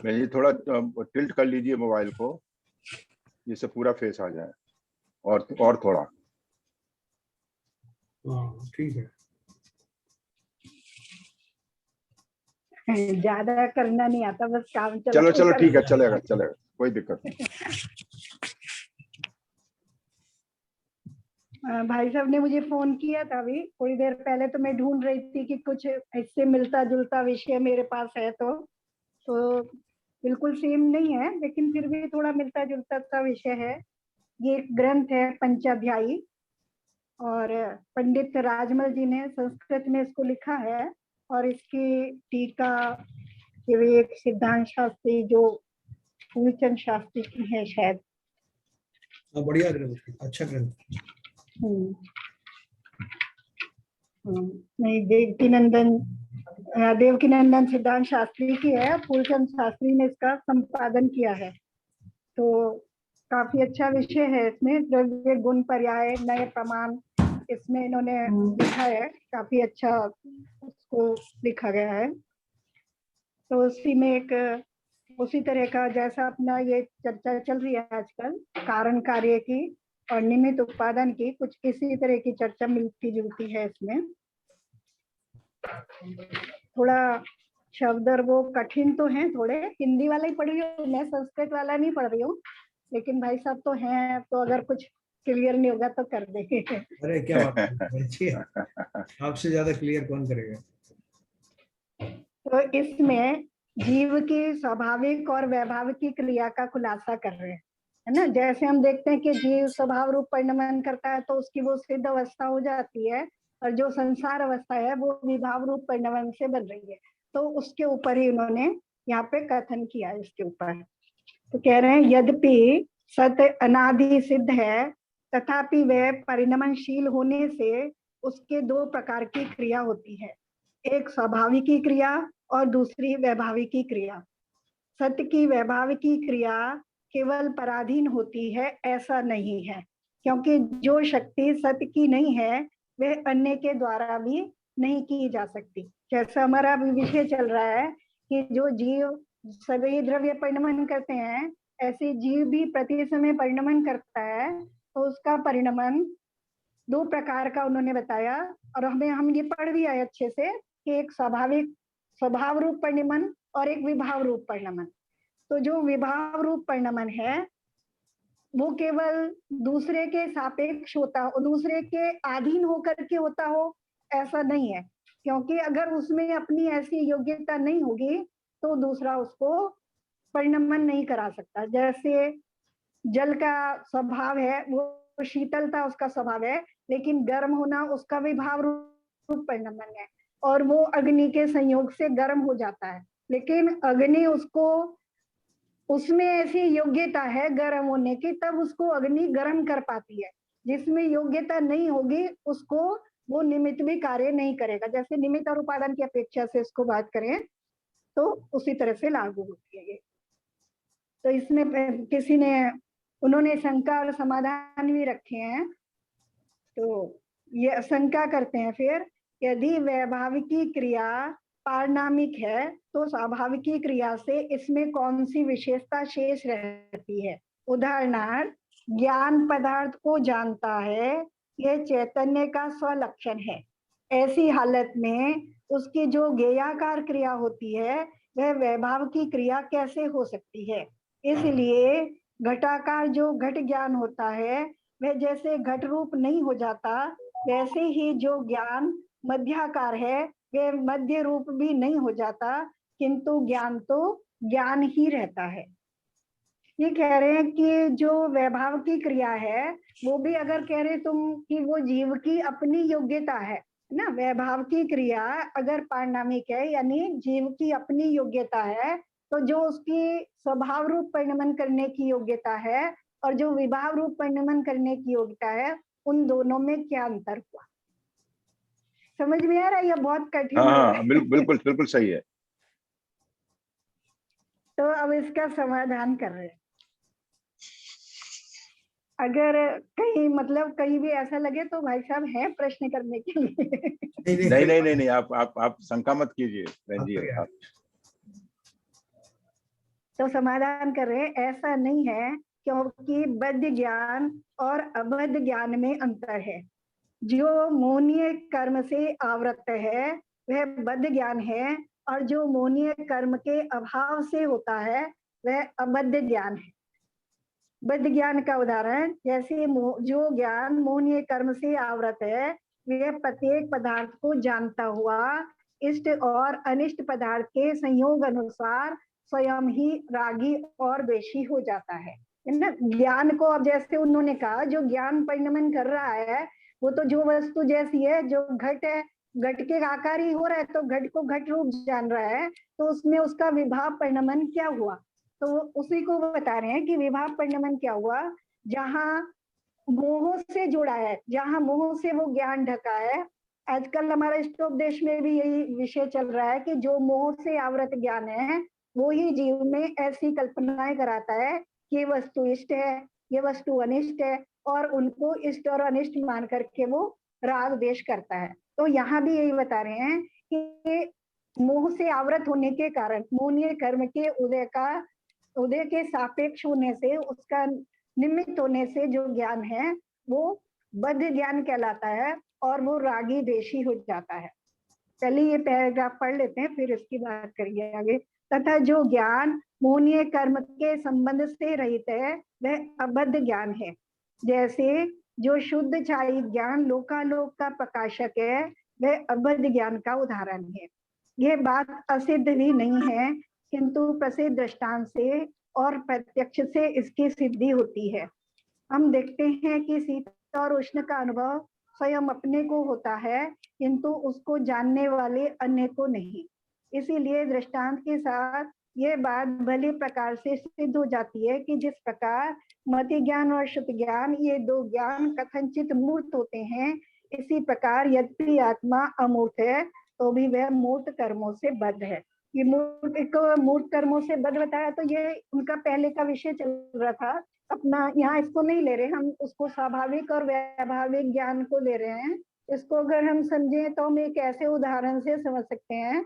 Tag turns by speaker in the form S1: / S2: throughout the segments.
S1: मैं ये थोड़ा टिल्ट कर लीजिए मोबाइल को, जिससे पूरा फेस आ जाए, और थोड़ा।
S2: ठीक है।
S3: ज्यादा करना नहीं आता, बस काम
S1: चलो चलो ठीक है, चलेगा चलेगा, कोई दिक्कत नहीं।
S3: भाई साहब ने मुझे फोन किया था अभी थोड़ी देर पहले, तो मैं ढूंढ रही थी कि कुछ इससे मिलता जुलता विषय मेरे पास है तो बिल्कुल सेम नहीं है, लेकिन फिर भी थोड़ा मिलता जुलता सा विषय है। ये एक ग्रंथ है पंचाध्यायी, और पंडित राजमल जी ने संस्कृत में इसको लिखा है, और इसकी टीका विवेक सिद्धांत शास्त्री जो फूलचंद शास्त्री की है शायद।
S2: बढ़िया ग्रंथ, अच्छा ग्रंथ।
S3: नहीं, देवकीनंदन सिद्धांत शास्त्री की है, फूलचंद शास्त्री ने इसका संपादन किया है। तो काफी अच्छा विषय है, इसमें द्रव्य गुण पर्याय नए प्रमाण इसमें इन्होंने लिखा है, काफी अच्छा उसको लिखा गया है। तो उसी में एक उसी तरह का जैसा अपना ये चर्चा चल रही है आजकल कारण कार्य की और निमित्त उत्पादन की, कुछ इसी तरह की चर्चा मिलती जुलती है इसमें। थोड़ा शब्द और वो कठिन तो हैं थोड़े, हिंदी वाला ही पढ़ रही हूँ मैं, संस्कृत वाला नहीं पढ़ रही हूँ, लेकिन भाई साहब तो हैं, तो अगर कुछ क्लियर नहीं होगा तो कर देंगे।
S2: अरे क्या बात है, आपसे ज्यादा क्लियर कौन करेगा।
S3: तो इसमें जीव की स्वाभाविक और वैभाविक क्रिया का खुलासा कर रहे हैं, है ना। जैसे हम देखते हैं कि जीव स्वभाव रूप परिणमन करता है तो उसकी वो सिद्ध अवस्था हो जाती है, और जो संसार अवस्था है वो विभाव रूप परिणमन से बन रही है। तो उसके ऊपर ही उन्होंने यहाँ पे कथन किया है इसके ऊपर। तो कह रहे हैं यद्यपि सत्य अनादि सिद्ध है, तथापि वह परिणमनशील होने से उसके दो प्रकार की क्रिया होती है, एक स्वाभाविकी क्रिया और दूसरी वैभाविकी क्रिया। सत्य की वैभाविकी क्रिया केवल पराधीन होती है ऐसा नहीं है, क्योंकि जो शक्ति सत्य की नहीं है वह अन्य के द्वारा भी नहीं की जा सकती। जैसा हमारा अभी विषय चल रहा है कि जो जीव सभी द्रव्य परिणमन करते हैं, ऐसे जीव भी प्रति समय परिणमन करता है, तो उसका परिणमन दो प्रकार का उन्होंने बताया। और हम ये पढ़ भी आए अच्छे से कि एक स्वाभाविक स्वभाव रूप परिणमन और एक विभाव रूप परिणमन। तो जो विभाव रूप परिणमन है वो केवल दूसरे के सापेक्ष होता हो, दूसरे के अधीन होकर के होता हो ऐसा नहीं है, क्योंकि अगर उसमें अपनी ऐसी योग्यता नहीं होगी तो दूसरा उसको परिणमन नहीं करा सकता। जैसे जल का स्वभाव है, वो शीतलता उसका स्वभाव है, लेकिन गर्म होना उसका विभाव रूप परिणमन है, और वो अग्नि के संयोग से गर्म हो जाता है, लेकिन अग्नि उसको उसमें ऐसी योग्यता है गर्म होने की, तब उसको अग्नि गर्म कर पाती है। जिसमें योग्यता नहीं होगी उसको वो निमित्त भी कार्य नहीं करेगा। जैसे निमित्त और उपादान की अपेक्षा से इसको बात करें तो उसी तरह से लागू होती है ये। तो इसमें किसी ने उन्होंने शंका और समाधान भी रखे हैं। तो ये शंका करते हैं फिर, यदि वैभाविकी क्रिया पारणामिक है तो स्वाभाविकी क्रिया से इसमें कौन सी विशेषता शेष रहती है। उदाहरणार्थ ज्ञान पदार्थ को जानता है, यह चैतन्य का स्वलक्षण है। ऐसी हालत में उसकी जो ज्ञेयाकार क्रिया होती है वह वैभाव की क्रिया कैसे हो सकती है। इसलिए घटाकार जो घट ज्ञान होता है वह जैसे घट रूप नहीं हो जाता, वैसे ही जो ज्ञान मध्याकार है वह मध्य रूप भी नहीं हो जाता, किंतु ज्ञान तो ज्ञान ही रहता है। ये कह रहे हैं कि जो वैभाव की क्रिया है वो भी अगर कह रहे तुम कि वो जीव की अपनी योग्यता है ना, वैभाव की क्रिया अगर पारणामिक है यानी जीव की अपनी योग्यता है, तो जो उसकी स्वभाव रूप परिणमन करने की योग्यता है और जो विभाव रूप परिणमन करने की योग्यता है, उन दोनों में क्या अंतर हुआ। समझ में आ रहा है? यह बहुत कठिन है।
S1: हाँ बिल्कुल बिल्कुल सही है।
S3: तो अब इसका समाधान कर रहे हैं। अगर कहीं मतलब कहीं भी ऐसा लगे तो भाई साहब है प्रश्न करने के लिए।
S1: नहीं, आप शंका मत कीजिए बहन जी। आप
S3: तो समाधान कर रहे हैं ऐसा नहीं है, क्योंकि बद्ध ज्ञान और अबद्ध ज्ञान में अंतर है। जो मोहनीय कर्म से आवृत है वह बद्ध ज्ञान है, और जो मोहनीय कर्म के अभाव से होता है वह अबद्ध ज्ञान है। बद्ध ज्ञान का उदाहरण, जैसे जो ज्ञान मोहनीय कर्म से आवृत है वह प्रत्येक पदार्थ को जानता हुआ इष्ट और अनिष्ट पदार्थ के संयोग अनुसार स्वयं ही रागी और द्वेषी हो जाता है ना। ज्ञान को, अब जैसे उन्होंने कहा, जो ज्ञान परिणमन कर रहा है वो तो जो वस्तु जैसी है, जो घट है, घट के आकार ही हो रहा है, तो घट को घट रूप जान रहा है, तो उसमें उसका विभाव परिणमन क्या हुआ, तो उसी को बता रहे हैं कि विभाव परिणमन क्या हुआ। जहां मोह से जुड़ा है, जहां मोह से वो ज्ञान ढका है, आजकल हमारे इष्टोपदेश में भी यही विषय चल रहा है कि जो मोह से आवृत ज्ञान है वो ही जीव में ऐसी कल्पनाएं कराता है कि ये वस्तु इष्ट है, ये वस्तु अनिष्ट है, और उनको इष्ट और अनिष्ट मान करके वो राग द्वेष करता है। तो यहाँ भी यही बता रहे हैं कि मोह से आवृत होने के कारण, मोहनीय कर्म के उदय के सापेक्ष होने से, उसका निमित्त होने से जो ज्ञान है वो बद्ध ज्ञान कहलाता है और वो रागी द्वेषी हो जाता है। पहले ये पैराग्राफ पढ़ लेते हैं, फिर इसकी बात करेंगे आगे। तथा जो ज्ञान मोहनीय कर्म के संबंध से रहित है वह अबद्ध ज्ञान है। जैसे जो शुद्ध छाई ज्ञान लोकालोक का प्रकाशक है वह अबद्ध ज्ञान का उदाहरण है। यह बात असिद्ध भी नहीं है, किंतु प्रसिद्ध दृष्टांत से और प्रत्यक्ष से इसकी सिद्धि होती है। हम देखते हैं कि शीत और उष्ण का अनुभव स्वयं अपने को होता है, किंतु उसको जानने वाले अन्य को नहीं। इसीलिए दृष्टांत के साथ यह बात भली प्रकार से सिद्ध हो जाती है कि जिस प्रकार मति ज्ञान और श्रुति ज्ञान, ये दो ज्ञान कथनचित मूर्त होते हैं, इसी प्रकार यद्यपि आत्मा अमूर्त है तो भी वह मूर्त कर्मों से बद्ध है। ये मूर्त कर्मों से बद्ध बताया, तो ये उनका पहले का विषय चल रहा था अपना, यहाँ इसको नहीं ले रहे हम, उसको स्वाभाविक और वैभाविक ज्ञान को ले रहे हैं। इसको अगर हम समझें तो हम एक ऐसे उदाहरण से समझ सकते हैं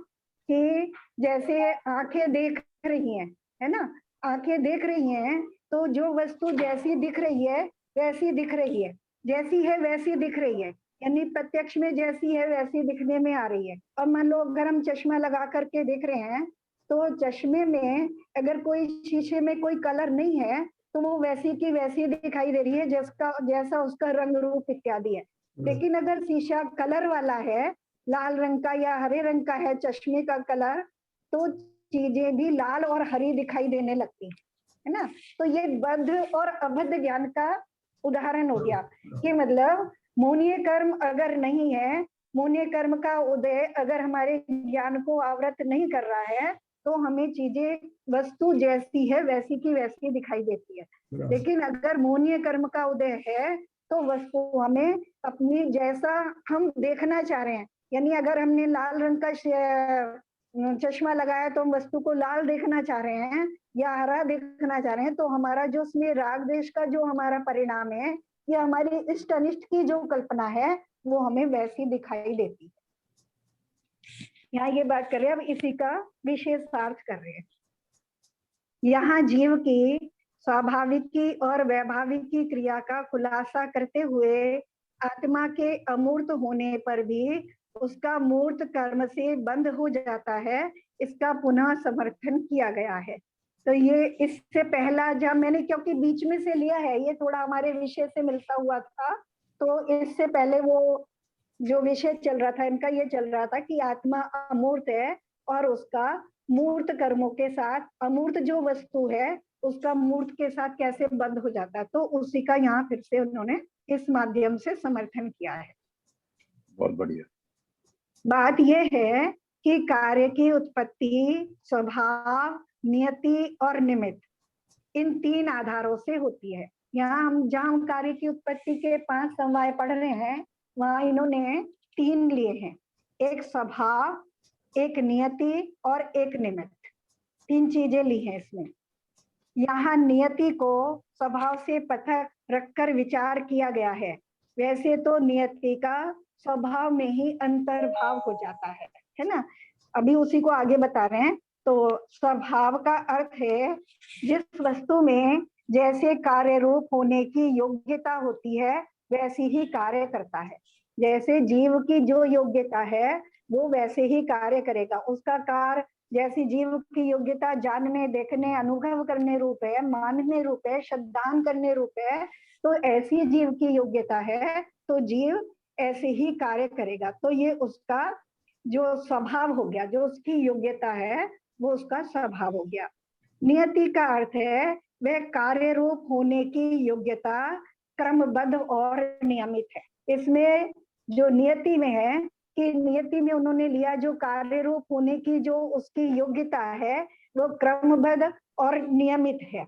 S3: कि जैसे आंखें देख रही हैं, है ना, आंखें देख रही हैं तो जो वस्तु जैसी दिख रही है वैसी दिख रही है, जैसी है वैसी दिख रही है, यानी प्रत्यक्ष में जैसी है वैसी दिखने में आ रही है। और मान लो अगर हम चश्मा लगा करके देख रहे हैं तो चश्मे में अगर कोई शीशे में कोई कलर नहीं है तो वो वैसी की वैसी दिखाई दे रही है जैसा उसका रंग रूप इत्यादि है। लेकिन अगर शीशा कलर वाला है, लाल रंग का या हरे रंग का है चश्मे का कलर, तो चीजें भी लाल और हरी दिखाई देने लगती है ना। तो ये बद्ध और अबद्ध ज्ञान का उदाहरण हो गया कि मतलब मोहनीय कर्म अगर नहीं है, मोहनीय कर्म का उदय अगर हमारे ज्ञान को आवृत नहीं कर रहा है तो हमें चीजें वस्तु जैसी है वैसी की वैसी दिखाई देती है। लेकिन अगर मोहनीय कर्म का उदय है तो वस्तु हमें अपनी जैसा हम देखना चाह रहे हैं, यानी अगर हमने लाल रंग का चश्मा लगाया तो हम वस्तु को लाल देखना चाह रहे हैं या हरा देखना चाह रहे हैं, तो हमारा जो उसमें राग द्वेष का जो हमारा परिणाम है या हमारी इष्ट अनिष्ट की जो कल्पना है वो हमें वैसी दिखाई देती है। यहाँ ये बात कर रहे हैं, अब इसी का विशेषार्थ कर रहे हैं। यहाँ जीव की स्वाभाविकी और वैभाविकी क्रिया का खुलासा करते हुए आत्मा के अमूर्त होने पर भी उसका मूर्त कर्म से बंध हो जाता है, इसका पुनः समर्थन किया गया है। तो ये इससे पहला जब मैंने, क्योंकि बीच में से लिया है, ये थोड़ा हमारे विषय से मिलता हुआ था, तो इससे पहले वो जो विषय चल रहा था इनका ये चल रहा था कि आत्मा अमूर्त है और उसका मूर्त कर्मों के साथ अमूर्त जो वस्तु है उसका मूर्त के साथ कैसे बंद हो जाता है, तो उसी का यहाँ फिर से उन्होंने इस माध्यम से समर्थन किया है।
S1: बहुत बढ़िया।
S3: बात यह है कि कार्य की उत्पत्ति, स्वभाव, नियति और निमित्त इन तीन आधारों से होती है। यहाँ हम जहाँ कार्य की उत्पत्ति के 5 समवाय पढ़ रहे हैं वहां इन्होंने 3 लिए हैं, एक स्वभाव, एक नियति और एक निमित्त, 3 चीजें ली हैं इसमें। यहाँ नियति को स्वभाव से पृथक रखकर विचार किया गया है। वैसे तो नियति का स्वभाव में ही अंतर्भाव हो जाता है ना। अभी उसी को आगे बता रहे हैं। तो स्वभाव का अर्थ है जिस वस्तु में जैसे कार्य रूप होने की योग्यता होती है वैसी ही कार्य करता है। जैसे जीव की जो योग्यता है वो वैसे ही कार्य करेगा। उसका कार्य जैसी जीव की योग्यता जानने, देखने, अनुभव करने रूप है, मानने रूप है, श्रद्धान करने रूप है, तो ऐसी जीव की योग्यता है तो जीव ऐसे ही कार्य करेगा। तो ये उसका जो स्वभाव हो गया, जो उसकी योग्यता है वो उसका स्वभाव हो गया। नियति का अर्थ है वह कार्य रूप होने की योग्यता क्रमबद्ध और नियमित है। इसमें जो नियति में है कि नियति में उन्होंने लिया जो कार्य रूप होने की जो उसकी योग्यता है वो क्रमबद्ध और नियमित है।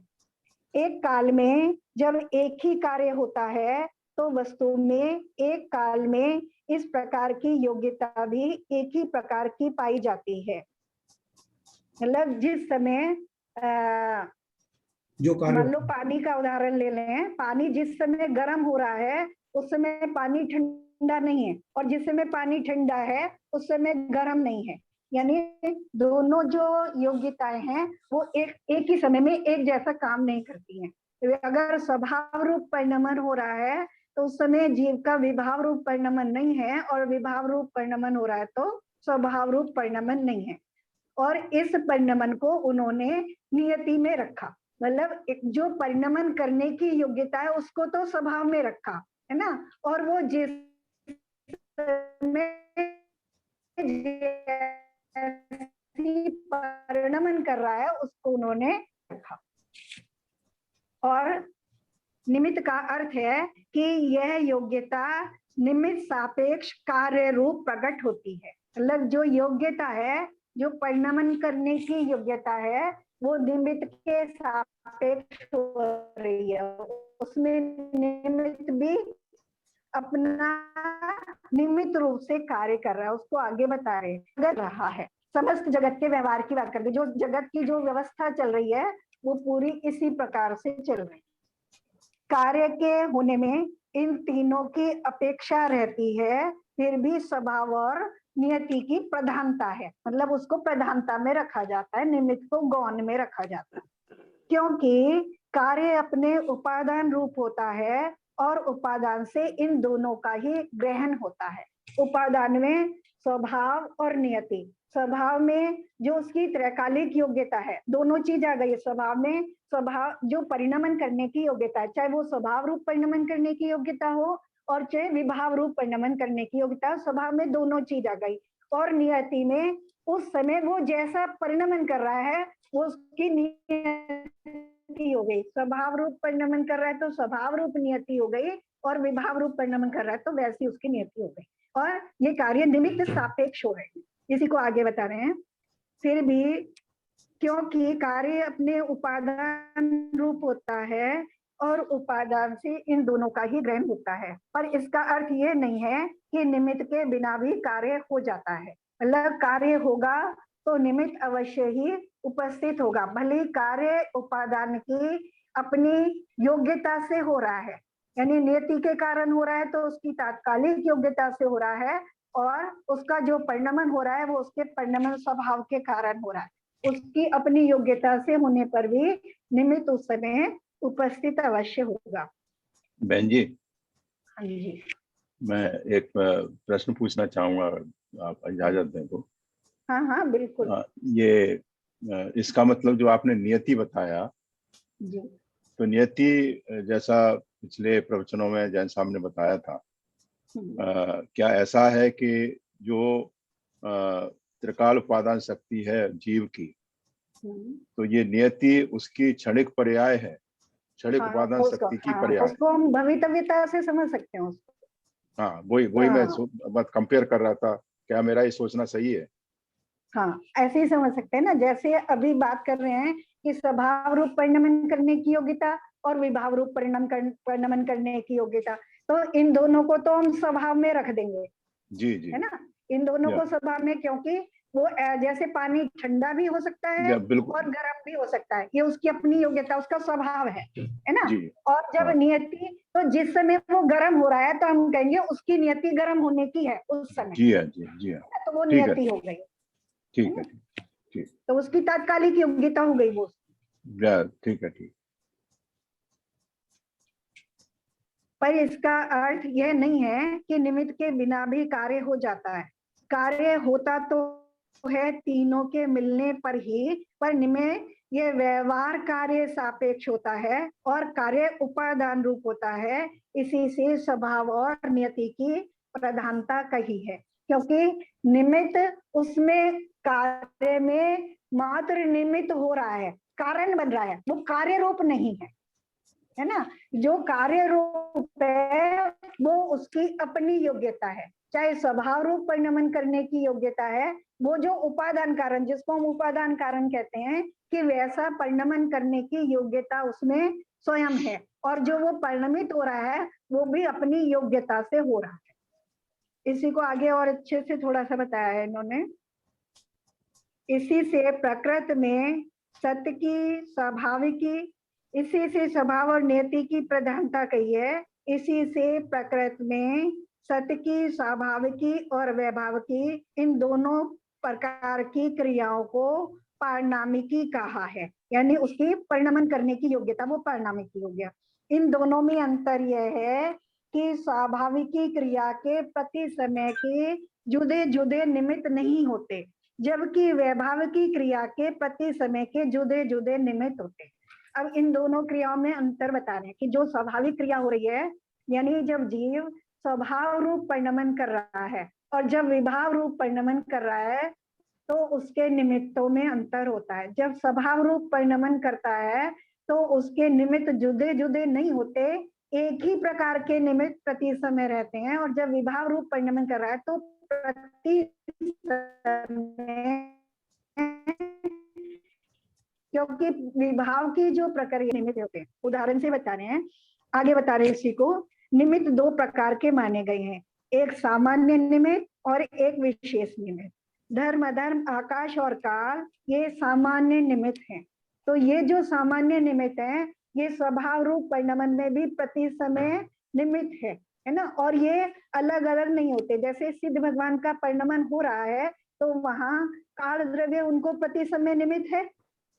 S3: एक काल में जब एक ही कार्य होता है तो वस्तु में एक काल में इस प्रकार की योग्यता भी एक ही प्रकार की पाई जाती है। मतलब जिस समय
S2: जो
S3: मान लो पानी का उदाहरण ले लें, पानी जिस समय गर्म हो रहा है उस समय पानी ठंडा नहीं है, और जिस समय पानी ठंडा है उस समय गर्म नहीं है। यानी दोनों जो योग्यताएं हैं वो एक ही समय में एक जैसा काम नहीं करती हैं। तो अगर स्वभाव रूप परिणमन हो रहा है तो उस समय जीव का विभाव रूप परिणमन नहीं है, और विभाव रूप परिणमन हो रहा है तो स्वभाव रूप परिणमन नहीं है। और इस परिणमन को उन्होंने नियति में रखा। मतलब जो परिणमन करने की योग्यता है उसको तो स्वभाव में रखा है ना, और वो जिस परिणमन कर रहा है उसको उन्होंने रखा। और निमित्त का अर्थ है कि यह योग्यता निमित्त सापेक्ष कार्य रूप प्रकट होती है। मतलब जो योग्यता है, जो परिणमन करने की योग्यता है वो निमित्त के सापेक्ष हो रही है। उसमें निमित्त भी अपना निमित्त रूप से कार्य कर रहा है, उसको आगे बता रहा है। समस्त जगत के व्यवहार की बात करते, जो जगत की जो व्यवस्था चल रही है वो पूरी इसी प्रकार से चल रही है। कार्य के होने में इन तीनों की अपेक्षा रहती है, फिर भी स्वभाव और नियति की प्रधानता है। मतलब उसको प्रधानता में रखा जाता है, निमित्त को गौण में रखा जाता है, क्योंकि कार्य अपने उपादान रूप होता है और उपादान से इन दोनों का ही ग्रहण होता है। उपादान में स्वभाव और नियति। स्वभाव में जो उसकी त्रैकालिक योग्यता है, दोनों चीज आ गई। स्वभाव में स्वभाव जो परिणमन करने की योग्यता है, चाहे वो स्वभाव रूप परिणमन करने की योग्यता हो और चाहे विभाव रूप परिणमन करने की योग्यता, स्वभाव में दोनों चीज आ गई। और नियति में उस समय वो जैसा परिणमन कर रहा है वो उसकी नियति हो गई। स्वभाव रूप परिणमन कर रहा है तो स्वभाव रूप नियति हो गई, और विभाव रूप परिणमन कर रहा है तो वैसी उसकी नियति हो गई। और ये कार्य निमित्त सापेक्ष हो रहे हैं, इसी को आगे बता रहे हैं। फिर भी क्योंकि कार्य अपने उपादान रूप होता है और उपादान से इन दोनों का ही ग्रहण होता है, पर इसका अर्थ ये नहीं है कि निमित्त के बिना भी कार्य हो जाता है। मतलब कार्य होगा तो निमित्त अवश्य ही उपस्थित होगा, भले कार्य उपादान की अपनी योग्यता से हो रहा है, यानी नियति के कारण हो रहा है तो उसकी तात्कालिक योग्यता से हो रहा है, और उसका जो परिणमन हो रहा है वो उसके परिणमन स्वभाव के कारण हो रहा है। उसकी अपनी योग्यता से होने पर भी निमित्त उस समय उपस्थित अवश्य होगा।
S1: बहन जी,
S3: हाँ जी,
S1: मैं एक प्रश्न पूछना चाहूंगा, आप इजाजत दें तो।
S3: हाँ हाँ बिल्कुल।
S1: ये इसका मतलब जो आपने नियति बताया
S3: जी,
S1: तो नियति जैसा पिछले प्रवचनों में जैन साहब ने बताया था, क्या ऐसा है कि जो त्रिकाल उपादान शक्ति है जीव की, तो ये नियति उसकी क्षणिक पर्याय है, क्षणिक उपादान शक्ति की पर्याय।
S3: उसको हम भवितव्यता से समझ सकते हैं उसको।
S1: हाँ, वही मैं बात कंपेयर कर रहा था, क्या मेरा ये सोचना सही है?
S3: हाँ, ऐसे ही समझ सकते हैं ना। जैसे अभी बात कर रहे हैं कि स्वभाव रूप परिणमन करने की योग्यता और विभाव रूप परिणमन करने की योग्यता, तो इन दोनों को तो हम स्वभाव में रख देंगे।
S1: जी जी,
S3: है ना, इन दोनों को स्वभाव में, क्योंकि वो जैसे पानी ठंडा भी हो सकता है और गर्म भी हो सकता है, ये उसकी अपनी योग्यता, उसका स्वभाव है ना। और जब नियति, तो जिस समय वो गर्म हो रहा है तो हम कहेंगे उसकी नियति गर्म होने की है उस समय।
S1: जी है, जी हाँ,
S3: तो वो नियति हो गई।
S1: ठीक है। ठीक।
S3: तो उसकी तात्कालिक योग्यता हो गई वो।
S1: ठीक है, ठीक।
S3: पर इसका अर्थ यह नहीं है कि निमित्त के बिना भी कार्य हो जाता है। कार्य होता तो है तीनों के मिलने पर ही, पर निमित्त ये व्यवहार कार्य सापेक्ष होता है और कार्य उपादान रूप होता है। इसी से स्वभाव और नियति की प्रधानता कही है, क्योंकि निमित्त उसमें कार्य में मात्र निमित्त हो रहा है, कारण बन रहा है, वो कार्य रूप नहीं है ना। जो कार्य रूप है वो उसकी अपनी योग्यता है, चाहे स्वभाव रूप परिणमन करने की योग्यता है, वो जो उपादान कारण, जिसको हम उपादान कारण कहते हैं, कि वैसा परिणमन करने की योग्यता उसमें स्वयं है, और जो वो परिणमित हो रहा है वो भी अपनी योग्यता से हो रहा है। इसी को आगे और अच्छे से थोड़ा सा बताया है इन्होंने। इसी से प्रकृति में सत्य की, स्वाभाविकी, इसी से स्वभाव और नियति की प्रधानता कही है। इसी से प्रकृति में सत्य की, स्वाभाविकी और वैभाविकी, इन दोनों प्रकार की क्रियाओं को परिणामिकी कहा है, यानी उसकी परिणमन करने की योग्यता, वो परिणामिकी हो गया। इन दोनों में अंतर यह है कि स्वाभाविकी क्रिया के प्रति समय के जुदे जुदे निमित्त नहीं होते, जबकि वैभाविकी क्रिया के प्रति समय के जुदे जुदे निमित्त होते। अब इन दोनों क्रियाओं में अंतर बता रहे हैं कि जो स्वाभाविक क्रिया हो रही है, यानी जब जीव स्वभाव रूप परिणमन कर रहा है और जब विभाव रूप परिणमन कर रहा है, तो उसके निमित्तों में अंतर होता है। जब स्वभाव रूप परिणमन करता है तो उसके निमित्त जुदे जुदे नहीं होते, एक ही प्रकार के निमित्त प्रति समय रहते हैं, और जब विभाव रूप परिणमन कर रहा है तो प्रति समय, क्योंकि विभाव की जो प्रक्रिया निमित्त होते हैं। उदाहरण से बता रहे हैं, आगे बता रहे हैं इसी को। निमित्त दो प्रकार के माने गए हैं, एक सामान्य निमित्त और एक विशेष निमित्त। धर्म, अधर्म, आकाश और काल ये सामान्य निमित्त हैं। तो ये जो सामान्य निमित्त है, ये स्वभाव रूप परिणमन में भी प्रति समय निमित्त है ना। और ये अलग अलग नहीं होते। जैसे सिद्ध भगवान का परिणमन हो रहा है तो वहां काल द्रव्य उनको प्रति समय निमित्त है,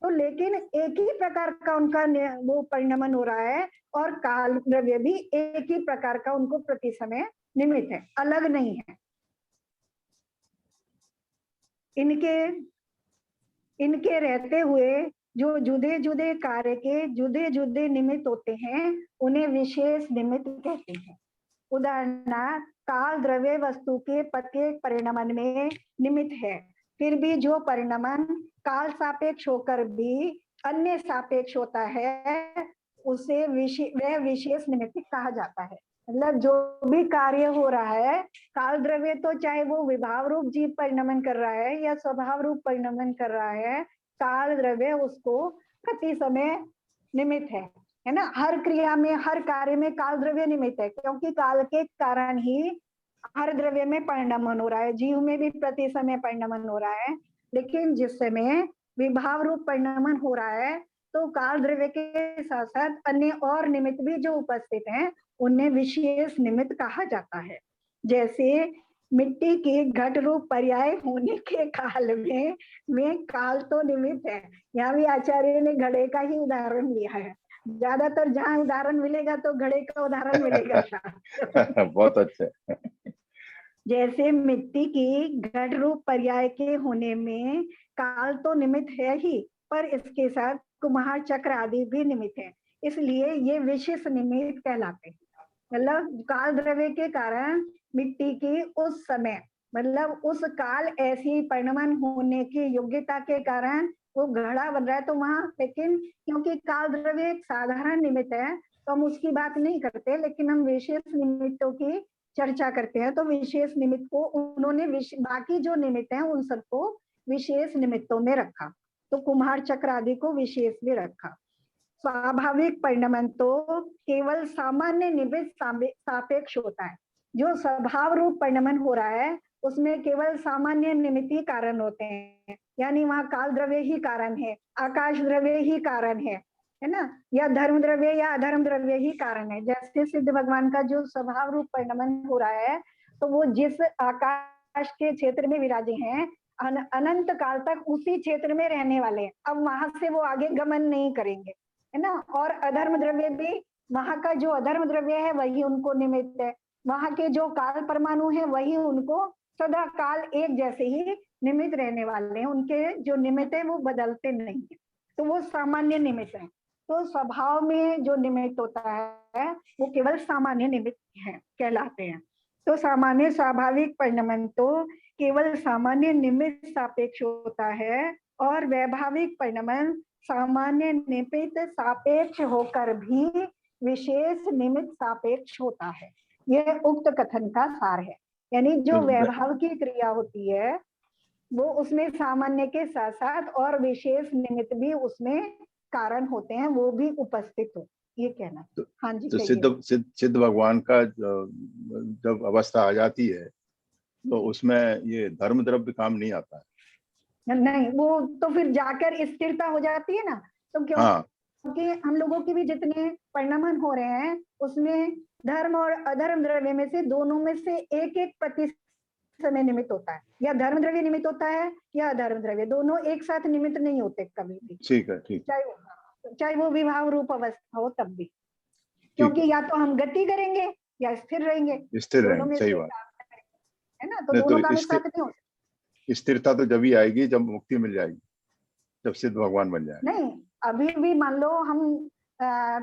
S3: तो लेकिन एक ही प्रकार का उनका वो परिणमन हो रहा है, और काल द्रव्य भी एक ही प्रकार का उनको प्रति समय निमित्त है, अलग नहीं है। इनके रहते हुए जो जुदे जुदे कार्य के जुदे जुदे निमित्त होते हैं, उन्हें विशेष निमित्त कहते हैं। उदाहरणार्थ, काल द्रव्य वस्तु के प्रत्येक परिणमन में निमित्त है, फिर भी जो परिणमन काल सापेक्ष होकर भी अन्य सापेक्ष होता है, उसे वह विशेष निमित्त कहा जाता है। मतलब जो भी कार्य हो रहा है, काल द्रव्य तो चाहे वो विभाव रूप जीव परिणमन कर रहा है या स्वभाव रूप परिणमन कर रहा है, काल द्रव्य उसको प्रति समय निमित्त है ना। हर क्रिया में, हर कार्य में काल द्रव्य निमित्त है, क्योंकि काल के कारण ही हर द्रव्य में परिणमन हो रहा है। जीव में भी प्रति समय परिणमन हो रहा है, लेकिन जिस समय विभाव रूप परिणमन हो रहा है तो काल द्रव्य के साथ साथ अन्य और निमित्त भी जो उपस्थित हैं, उन्हें विशेष निमित्त कहा जाता है। जैसे मिट्टी के घट रूप पर्याय होने के काल में काल तो निमित्त है। यहाँ भी आचार्य ने घड़े का ही उदाहरण लिया है। ज्यादातर जहाँ उदाहरण मिलेगा तो घड़े का उदाहरण मिलेगा।
S1: बहुत अच्छा।
S3: जैसे मिट्टी की घट रूप पर्याय के होने में काल तो निमित्त है ही, पर इसके साथ कुम्हार चक्र आदि भी निमित्त है, इसलिए ये विशेष निमित्त कहलाते हैं। मतलब काल द्रव्य के कारण मिट्टी की उस समय, मतलब उस काल ऐसी परिणमन होने की योग्यता के कारण वो घड़ा बन रहा है, तो वहां, लेकिन क्योंकि काल द्रव्य एक साधारण निमित्त है तो हम उसकी बात नहीं करते, लेकिन हम विशेष निमित्तों की चर्चा करते हैं। तो विशेष निमित्त को उन्होंने बाकी जो निमित्त हैं उन सबको विशेष निमित्तों में रखा, तो कुम्हार चक्र आदि को विशेष में रखा। स्वाभाविक परिणमन तो केवल सामान्य निमित्त सापेक्ष होता है। जो स्वभाव रूप परिणमन हो रहा है उसमें केवल सामान्य निमित्त ही कारण होते हैं, यानी वहां काल द्रव्य ही कारण है, आकाश द्रव्य ही कारण है ना, या धर्म द्रव्य या अधर्म द्रव्य ही कारण है। जैसे सिद्ध भगवान का जो स्वभाव रूप परिणमन हो रहा है, तो वो जिस आकाश के क्षेत्र में विराजे हैं, अनंत काल तक उसी क्षेत्र में रहने वाले हैं। अब वहां से वो आगे गमन नहीं करेंगे, है ना। और अधर्म द्रव्य भी, वहां का जो अधर्म द्रव्य है वही उनको निमित्त है, वहां के जो काल परमाणु है वही उनको सदा काल एक जैसे ही निमित्त रहने वाले हैं। उनके जो निमित्त है वो बदलते नहीं है, तो वो सामान्य निमित्त है। तो स्वभाव में जो निमित्त होता है वो केवल सामान्य निमित्त है कहलाते हैं। तो सामान्य स्वाभाविक परिणमन तो केवल सामान्य निमित्त सापेक्ष होता है, और वैभाविक परिणमन सामान्य निमित्त सापेक्ष होकर भी विशेष निमित्त सापेक्ष होता है। यह उक्त कथन का सार है। यानी जो वैभाव की क्रिया होती है वो उसमें सामान्य के साथ साथ और विशेष निमित्त भी उसमें कारण होते हैं, वो भी उपस्थित हो, ये कहना। हाँ जी।
S1: तो सिद्ध भगवान का जब अवस्था आ जाती है तो उसमें ये धर्म द्रव्य काम नहीं आता है।
S3: नहीं, वो तो फिर जाकर स्थिरता हो जाती है ना। तो क्योंकि हम लोगों की भी जितने परिणमन हो रहे हैं उसमें धर्म और अधर्म द्रव्य में से दोनों में से एक एक प्रतिशत में निमित्त होता है, या धर्म द्रव्य निमित्त होता है या अधर्म द्रव्य, दोनों एक साथ निमित्त नहीं होते कभी भी।
S1: ठीक है, ठीक।
S3: चाहे वो विभाव रूप अवस्था हो तब भी, क्योंकि या तो हम गति करेंगे या स्थिर रहेंगे, दोनों में
S1: सही बात
S3: है ना। तो दोनों का साथ नहीं हो सकता।
S1: स्थिरता तो जब ही आएगी जब मुक्ति मिल जाएगी, जब सिद्ध भगवान बन जाए।
S3: नहीं, अभी भी मान लो हम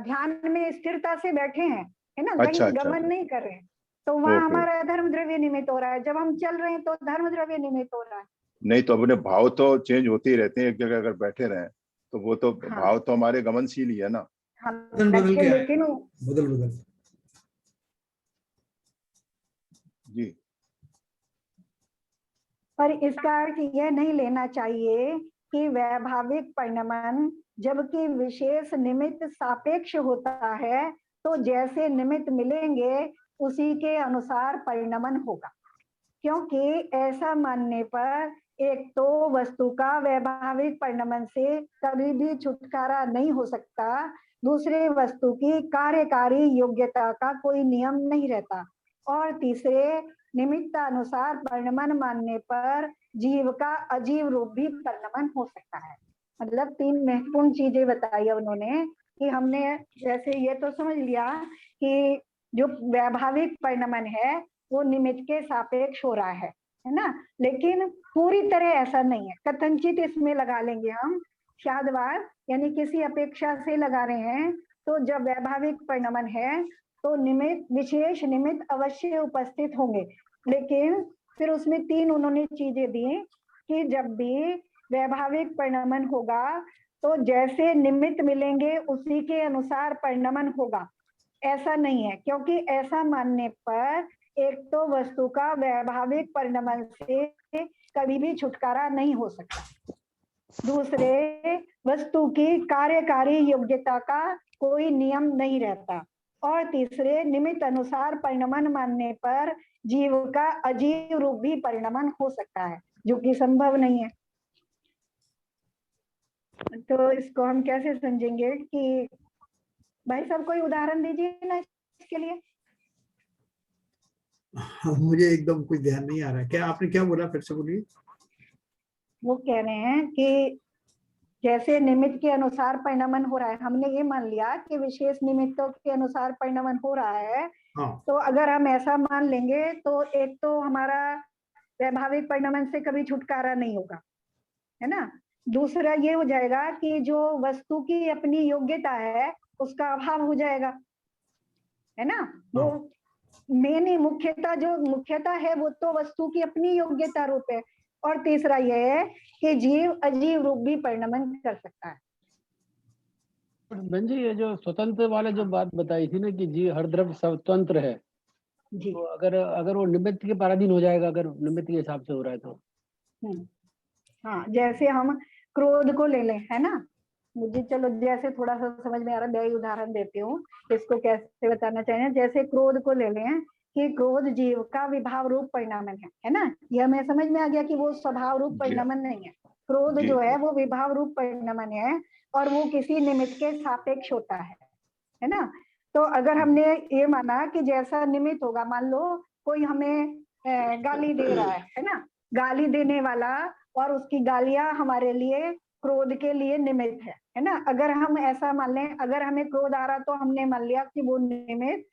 S3: ध्यान में स्थिरता से बैठे हैं, है ना, कहीं गमन नहीं कर रहे हैं, तो वहाँ हमारा धर्म द्रव्य निमित्त हो रहा है। जब हम चल रहे हैं तो धर्म द्रव्य निमित्त हो रहा है। नहीं
S1: तो अपने भाव तो चेंज होते ही रहते हैं, एक जगह अगर बैठे रहे तो वो तो भाव तो हमारे गमनशील ही है ना।
S3: लेकिन
S2: बदल
S1: जी।
S3: पर इसका अर्थ यह नहीं लेना चाहिए कि वैभाविक परिणमन जबकि विशेष निमित्त सापेक्ष होता है, तो जैसे निमित्त मिलेंगे उसी के अनुसार परिणमन होगा। क्योंकि ऐसा मानने पर एक तो वस्तु का वैभाविक परिणमन से कभी भी छुटकारा नहीं हो सकता, दूसरे वस्तु की कार्यकारी योग्यता का कोई नियम नहीं रहता, और तीसरे निमित्तानुसार परिणमन मानने पर जीव का अजीव रूप भी परिणमन हो सकता है। मतलब 3 महत्वपूर्ण चीजें बताई उन्होंने कि हमने जैसे ये तो समझ लिया कि जो वैभाविक परिणमन है वो निमित्त के सापेक्ष हो रहा है ना, लेकिन पूरी तरह ऐसा नहीं है। कथनचित इसमें लगा लेंगे हम शादवाद, यानी किसी अपेक्षा से लगा रहे हैं। तो जब वैभाविक परिणमन है तो निमित्त, विशेष निमित्त अवश्य उपस्थित होंगे, लेकिन फिर उसमें 3 उन्होंने चीजें दी कि जब भी वैभाविक परिणमन होगा तो जैसे निमित्त मिलेंगे उसी के अनुसार परिणमन होगा। ऐसा नहीं है, क्योंकि ऐसा मानने पर एक तो वस्तु का वैभाविक परिणमन से कभी भी छुटकारा नहीं हो सकता, दूसरे वस्तु की कार्यकारी योग्यता का कोई नियम नहीं रहता, और तीसरे निमित्त अनुसार परिणमन मानने पर जीव का अजीव रूप भी परिणमन हो सकता है, जो कि संभव नहीं है। तो इसको हम कैसे समझेंगे कि भाई साहब कोई उदाहरण दीजिए ना इसके लिए।
S2: मुझे एकदम कुछ ध्यान नहीं आ रहा। क्या आपने क्या बोला, फिर से बोलिए।
S3: वो कह रहे हैं कि जैसे निमित्त के अनुसार परिणमन हो रहा है, हमने ये मान लिया कि विशेष निमित्तों के अनुसार परिणमन हो रहा है।
S2: हाँ।
S3: तो अगर हम ऐसा मान लेंगे तो एक तो हमारा वैभाविक परिणमन से कभी छुटकारा नहीं होगा, है ना। दूसरा ये हो जाएगा कि जो वस्तु की अपनी योग्यता है उसका अभाव हो जाएगा, है ना। वो मेन मुख्यता है वो तो वस्तु की अपनी योग्यता रूप है। और तीसरा यह है कि जीव अजीव रूप भी परिणमन कर सकता है।
S4: बहन जी, ये जो स्वतंत्र वाले जो बात बताई थी ना कि जीव हर द्रव्य स्वतंत्र है जी, तो अगर वो निमित्त के पराधीन हो जाएगा, अगर निमित्त के हिसाब से हो रहा है तो।
S3: हाँ, जैसे हम क्रोध को ले लें, है ना। मुझे चलो जैसे थोड़ा सा समझ में आ रहा है, मैं उदाहरण देती हूँ इसको कैसे बताना चाहिए। जैसे क्रोध को ले लें कि क्रोध जीव का विभाव रूप परिणमन है ना। यह हमें समझ में आ गया कि वो स्वभाव रूप परिणमन नहीं है। क्रोध जो है वो विभाव रूप परिणमन है और वो किसी निमित्त के सापेक्ष होता है ना। तो अगर हमने ये माना कि जैसा निमित्त होगा, मान लो कोई हमें गाली दे रहा है ना, गाली देने वाला और उसकी गालियां हमारे लिए क्रोध के लिए निमित्त है ना। अगर हम ऐसा मान लें, अगर हमें क्रोध आ रहा तो हमने मान लिया कि वो निमित्त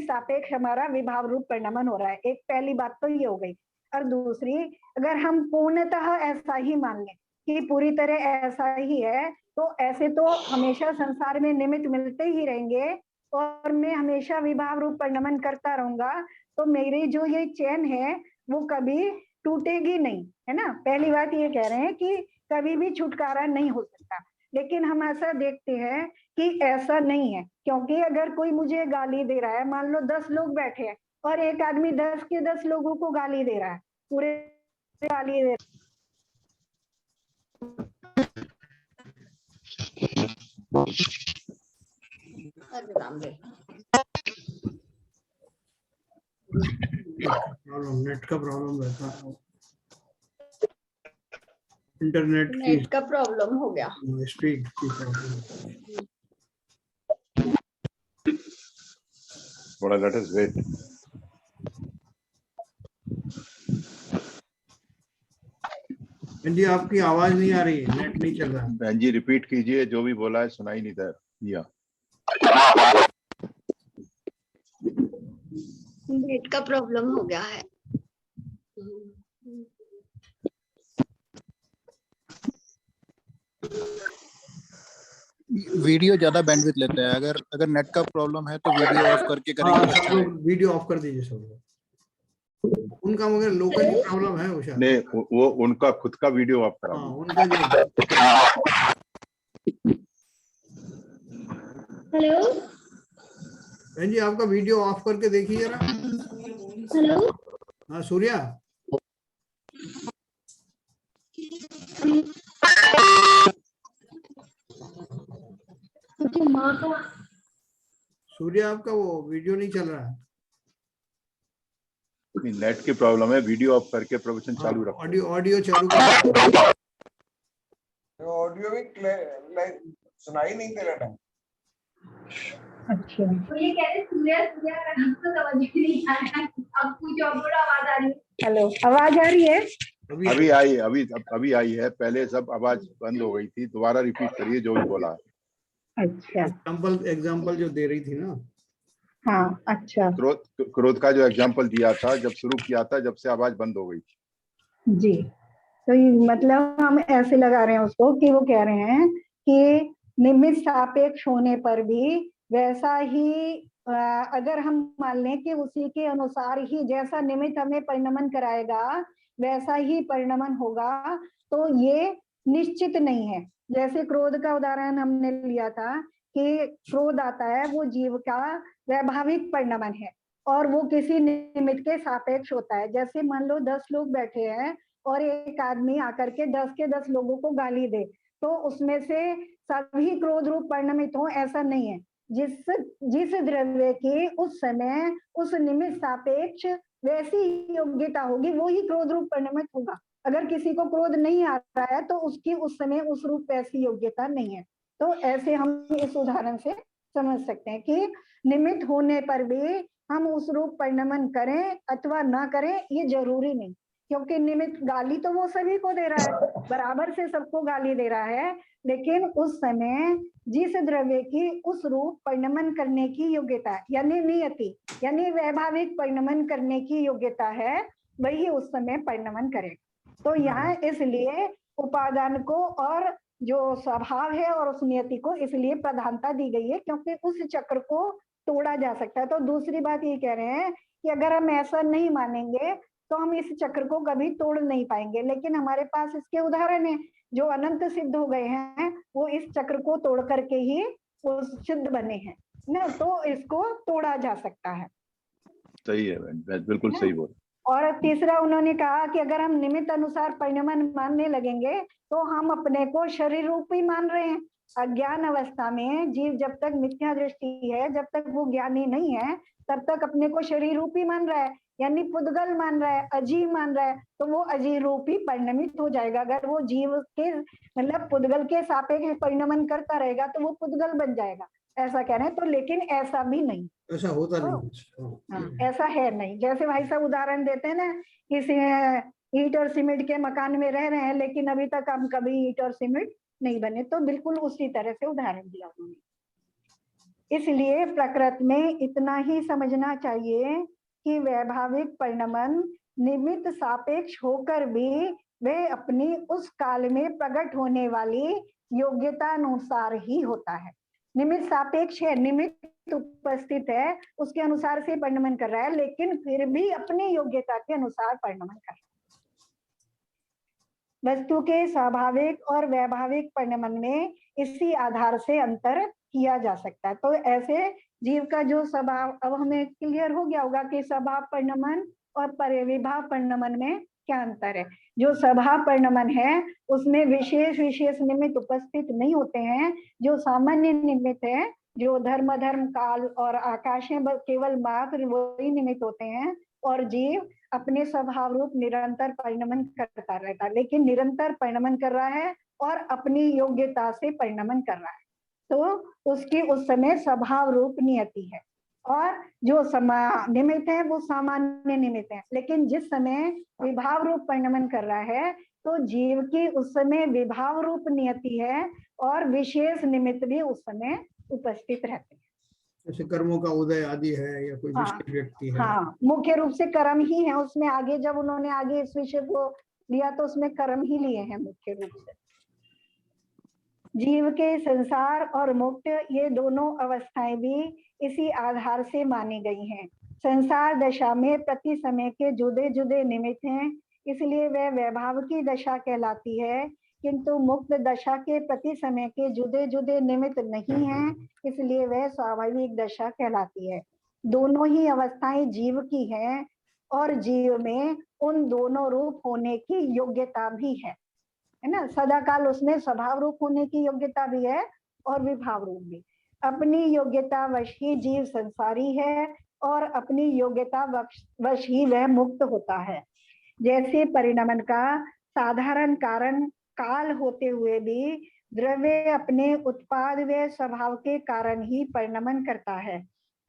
S3: सापेक्ष हमारा विभाव रूप परिणमन हो रहा है। एक पहली बात तो ये हो गई। और दूसरी, अगर हम पूर्णतः ऐसा ही मान लें कि पूरी तरह ऐसा ही है, तो ऐसे तो हमेशा संसार में निमित्त मिलते ही रहेंगे और मैं हमेशा विभाव रूप परिणमन करता रहूंगा, तो मेरी जो ये चैन है वो कभी टूटेगी नहीं, है ना। पहली बात ये कह रहे हैं कि कभी भी छुटकारा नहीं हो सकता। लेकिन हम ऐसा देखते हैं कि ऐसा नहीं है, क्योंकि अगर कोई मुझे गाली दे रहा है, मान लो 10 लोग बैठे हैं और एक आदमी 10 के 10 लोगों को गाली दे रहा है, पूरे गाली दे
S2: नेट का प्रॉब्लम रहता है, इंटरनेट
S5: का प्रॉब्लम हो गया,
S2: स्पीड की प्रॉब्लम।
S1: थोड़ा लेट अस वेट।
S2: बहन जी आपकी आवाज नहीं आ रही है, नेट नहीं चल रहा।
S1: बहन जी रिपीट कीजिए, जो भी बोला है सुनाई नहीं दिया।
S5: नेट का प्रॉब्लम हो गया है।
S6: वीडियो ज्यादा बैंडविड्थ लेता है। अगर नेट का प्रॉब्लम है तो वीडियो ऑफ करके करेंगे तो अच्छा
S2: हाँ,
S6: रहेगा।
S2: वीडियो ऑफ कर दीजिए सब लोग। उनका मगर लोकल प्रॉब्लम है उषा।
S1: नहीं, वो उनका खुद का वीडियो ऑफ करा।
S2: हाँ, उनका जो
S5: हेलो
S2: बहन जी आपका वीडियो ऑफ करके देखिए जरा।
S5: हेलो,
S2: हाँ सूर्या, सूर्या आपका वो वीडियो नहीं चल रहा है।
S1: नेट की प्रॉब्लम है, वीडियो ऑफ करके प्रवचन चालू रखो।
S2: ऑडियो चालू कर।
S7: ऑडियो भी सुनाई नहीं दे रहा है।
S3: अच्छा,
S5: तो ये कह रहे सूर्या आपको समझ में नहीं आ रहा है, अब कुछ और आवाज आ रही है।
S3: हेलो, आवाज आ रही है?
S1: अभी आई है। पहले सब आवाज बंद हो गई थी। दोबारा रिपीट करिए जो भी बोला है।
S3: अच्छा,
S2: एग्जाम्पल जो दे रही थी ना।
S3: हाँ, अच्छा
S1: क्रोध का जो एग्जाम्पल दिया था, जब शुरू किया था, जब से आवाज बंद हो गई थी।
S3: जी। तो ये मतलब हम ऐसे लगा रहे हैं उसको कि वो कह रहे हैं कि निमित्त सापेक्ष होने पर भी वैसा ही अगर हम मान लें कि उसी के अनुसार ही जैसा निमित्त हमें परिणमन कराएगा वैसा ही परिणमन होगा, तो ये निश्चित नहीं है। जैसे क्रोध का उदाहरण हमने लिया था कि क्रोध आता है, वो जीव का वैभाविक परिणमन है और वो किसी निमित्त के सापेक्ष होता है। जैसे मान लो 10 लोग बैठे हैं और एक आदमी आकर के 10 के 10 लोगों को गाली दे, तो उसमें से सभी क्रोध रूप परिणमित हो ऐसा नहीं है। जिस द्रव्य की उस समय उस निमित्त सापेक्ष वैसी योग्यता होगी वो ही क्रोध रूप परिणमित होगा। अगर किसी को क्रोध नहीं आ रहा है तो उसकी उस समय उस रूप वैसी योग्यता नहीं है। तो ऐसे हम इस उदाहरण से समझ सकते हैं कि निमित्त होने पर भी हम उस रूप परिणमन करें अथवा ना करें ये जरूरी नहीं, क्योंकि निमित्त गाली तो वो सभी को दे रहा है, बराबर से सबको गाली दे रहा है, लेकिन उस समय जिस द्रव्य की उस रूप परिणमन करने की योग्यता यानी नियति यानी वैभाविक परिणमन करने की योग्यता है, वही उस समय परिणमन करेगा। तो यहाँ इसलिए उपादान को और जो स्वभाव है और उस नियति को इसलिए प्रधानता दी गई है, क्योंकि उस चक्र को तोड़ा जा सकता है। तो दूसरी बात ये कह रहे हैं कि अगर हम ऐसा नहीं मानेंगे तो हम इस चक्र को कभी तोड़ नहीं पाएंगे, लेकिन हमारे पास इसके उदाहरण है जो अनंत सिद्ध हो गए हैं, वो इस चक्र को तोड़ करके ही वो सिद्ध बने हैं ना, तो इसको तोड़ा जा सकता है।
S1: सही है, बिल्कुल सही बोल।
S3: और तीसरा उन्होंने कहा कि अगर हम निमित्त अनुसार परिणमन मानने लगेंगे तो हम अपने को शरीर रूपी मान रहे हैं। अज्ञान अवस्था में जीव जब तक मिथ्या दृष्टि है, जब तक वो ज्ञानी नहीं है, तब तक अपने को शरीर रूपी मान रहा है, यानी पुद्गल मान रहा है, अजीव मान रहा है, तो वो अजीव रूपी परिणमित हो जाएगा। अगर वो जीव के मतलब पुद्गल के सापेक्ष परिणमन करता रहेगा तो वो पुद्गल बन जाएगा, ऐसा कह रहे हैं। तो लेकिन ऐसा भी नहीं,
S2: ऐसा होता नहीं।
S3: ऐसा है नहीं। जैसे भाई साहब उदाहरण देते हैं ना, किसी ईंट और सीमेंट के मकान में रह रहे हैं, लेकिन अभी तक हम कभी ईंट और सीमेंट नहीं बने। तो बिल्कुल उसी तरह से उदाहरण दिया उन्होंने। इसलिए प्रकृति में इतना ही समझना चाहिए कि वैभाविक परिणमन निमित्त सापेक्ष होकर भी वे अपनी उस काल में प्रकट होने वाली योग्यता अनुसार ही होता है। निमित्त सापेक्ष है, निमित्त उपस्थित है, उसके अनुसार से परिणमन कर रहा है, लेकिन फिर भी अपनी योग्यता के अनुसार परिणमन कर रहा है। वस्तु के स्वाभाविक और वैभाविक परिणमन में इसी आधार से अंतर किया जा सकता है। तो ऐसे जीव का जो स्वभाव, अब हमें क्लियर हो गया होगा कि स्वभाव परिणमन और परिविभाव परिणमन में क्या अंतर है। जो स्वभाव परिणमन है उसमें विशेष विशेष निमित्त उपस्थित नहीं होते हैं। जो सामान्य निमित्त है, जो धर्म धर्म काल और आकाश में केवल मात्र वही निमित्त होते हैं, और जीव अपने स्वभाव रूप निरंतर परिणमन करता रहता है, लेकिन निरंतर परिणमन कर रहा है और अपनी योग्यता से परिणमन कर रहा है। तो उसकी उस समय स्वभाव रूप नियति है, और जो निमित्त है वो सामान्य निमित्त है। लेकिन जिस समय विभाव रूप परिणमन कर रहा है तो जीव की उस समय विभाव रूप नियति है और विशेष निमित्त भी उस समय उपस्थित रहते हैं।
S2: जैसे कर्मों का उदय आदि है या कोई विशेष व्यक्ति है।
S3: हाँ, मुख्य रूप से कर्म ही है उसमें। आगे जब उन्होंने आगे इस विषय को लिया तो उसमें कर्म ही लिए हैं मुख्य रूप से। जीव के संसार और मुक्त ये दोनों अवस्थाएं भी इसी आधार से मानी गई हैं। संसार दशा में प्रति समय के जुदे जुदे निमित्त हैं, इसलिए वह वैभाव की दशा कहलाती है, किंतु मुक्त दशा के प्रति समय के जुदे जुदे निमित्त नहीं हैं, इसलिए वह स्वाभाविक दशा कहलाती है। दोनों ही अवस्थाएं जीव की हैं और जीव में उन दोनों रूप होने की योग्यता भी है ना। सदाकाल उसमें स्वभाव रूप होने की योग्यता भी है और विभाव रूप भी। अपनी योग्यता वश ही जीव संसारी है और अपनी योग्यता वश ही वह मुक्त होता है। जैसे परिणमन का साधारण कारण काल होते हुए भी द्रव्य अपने उत्पाद व स्वभाव के कारण ही परिणमन करता है,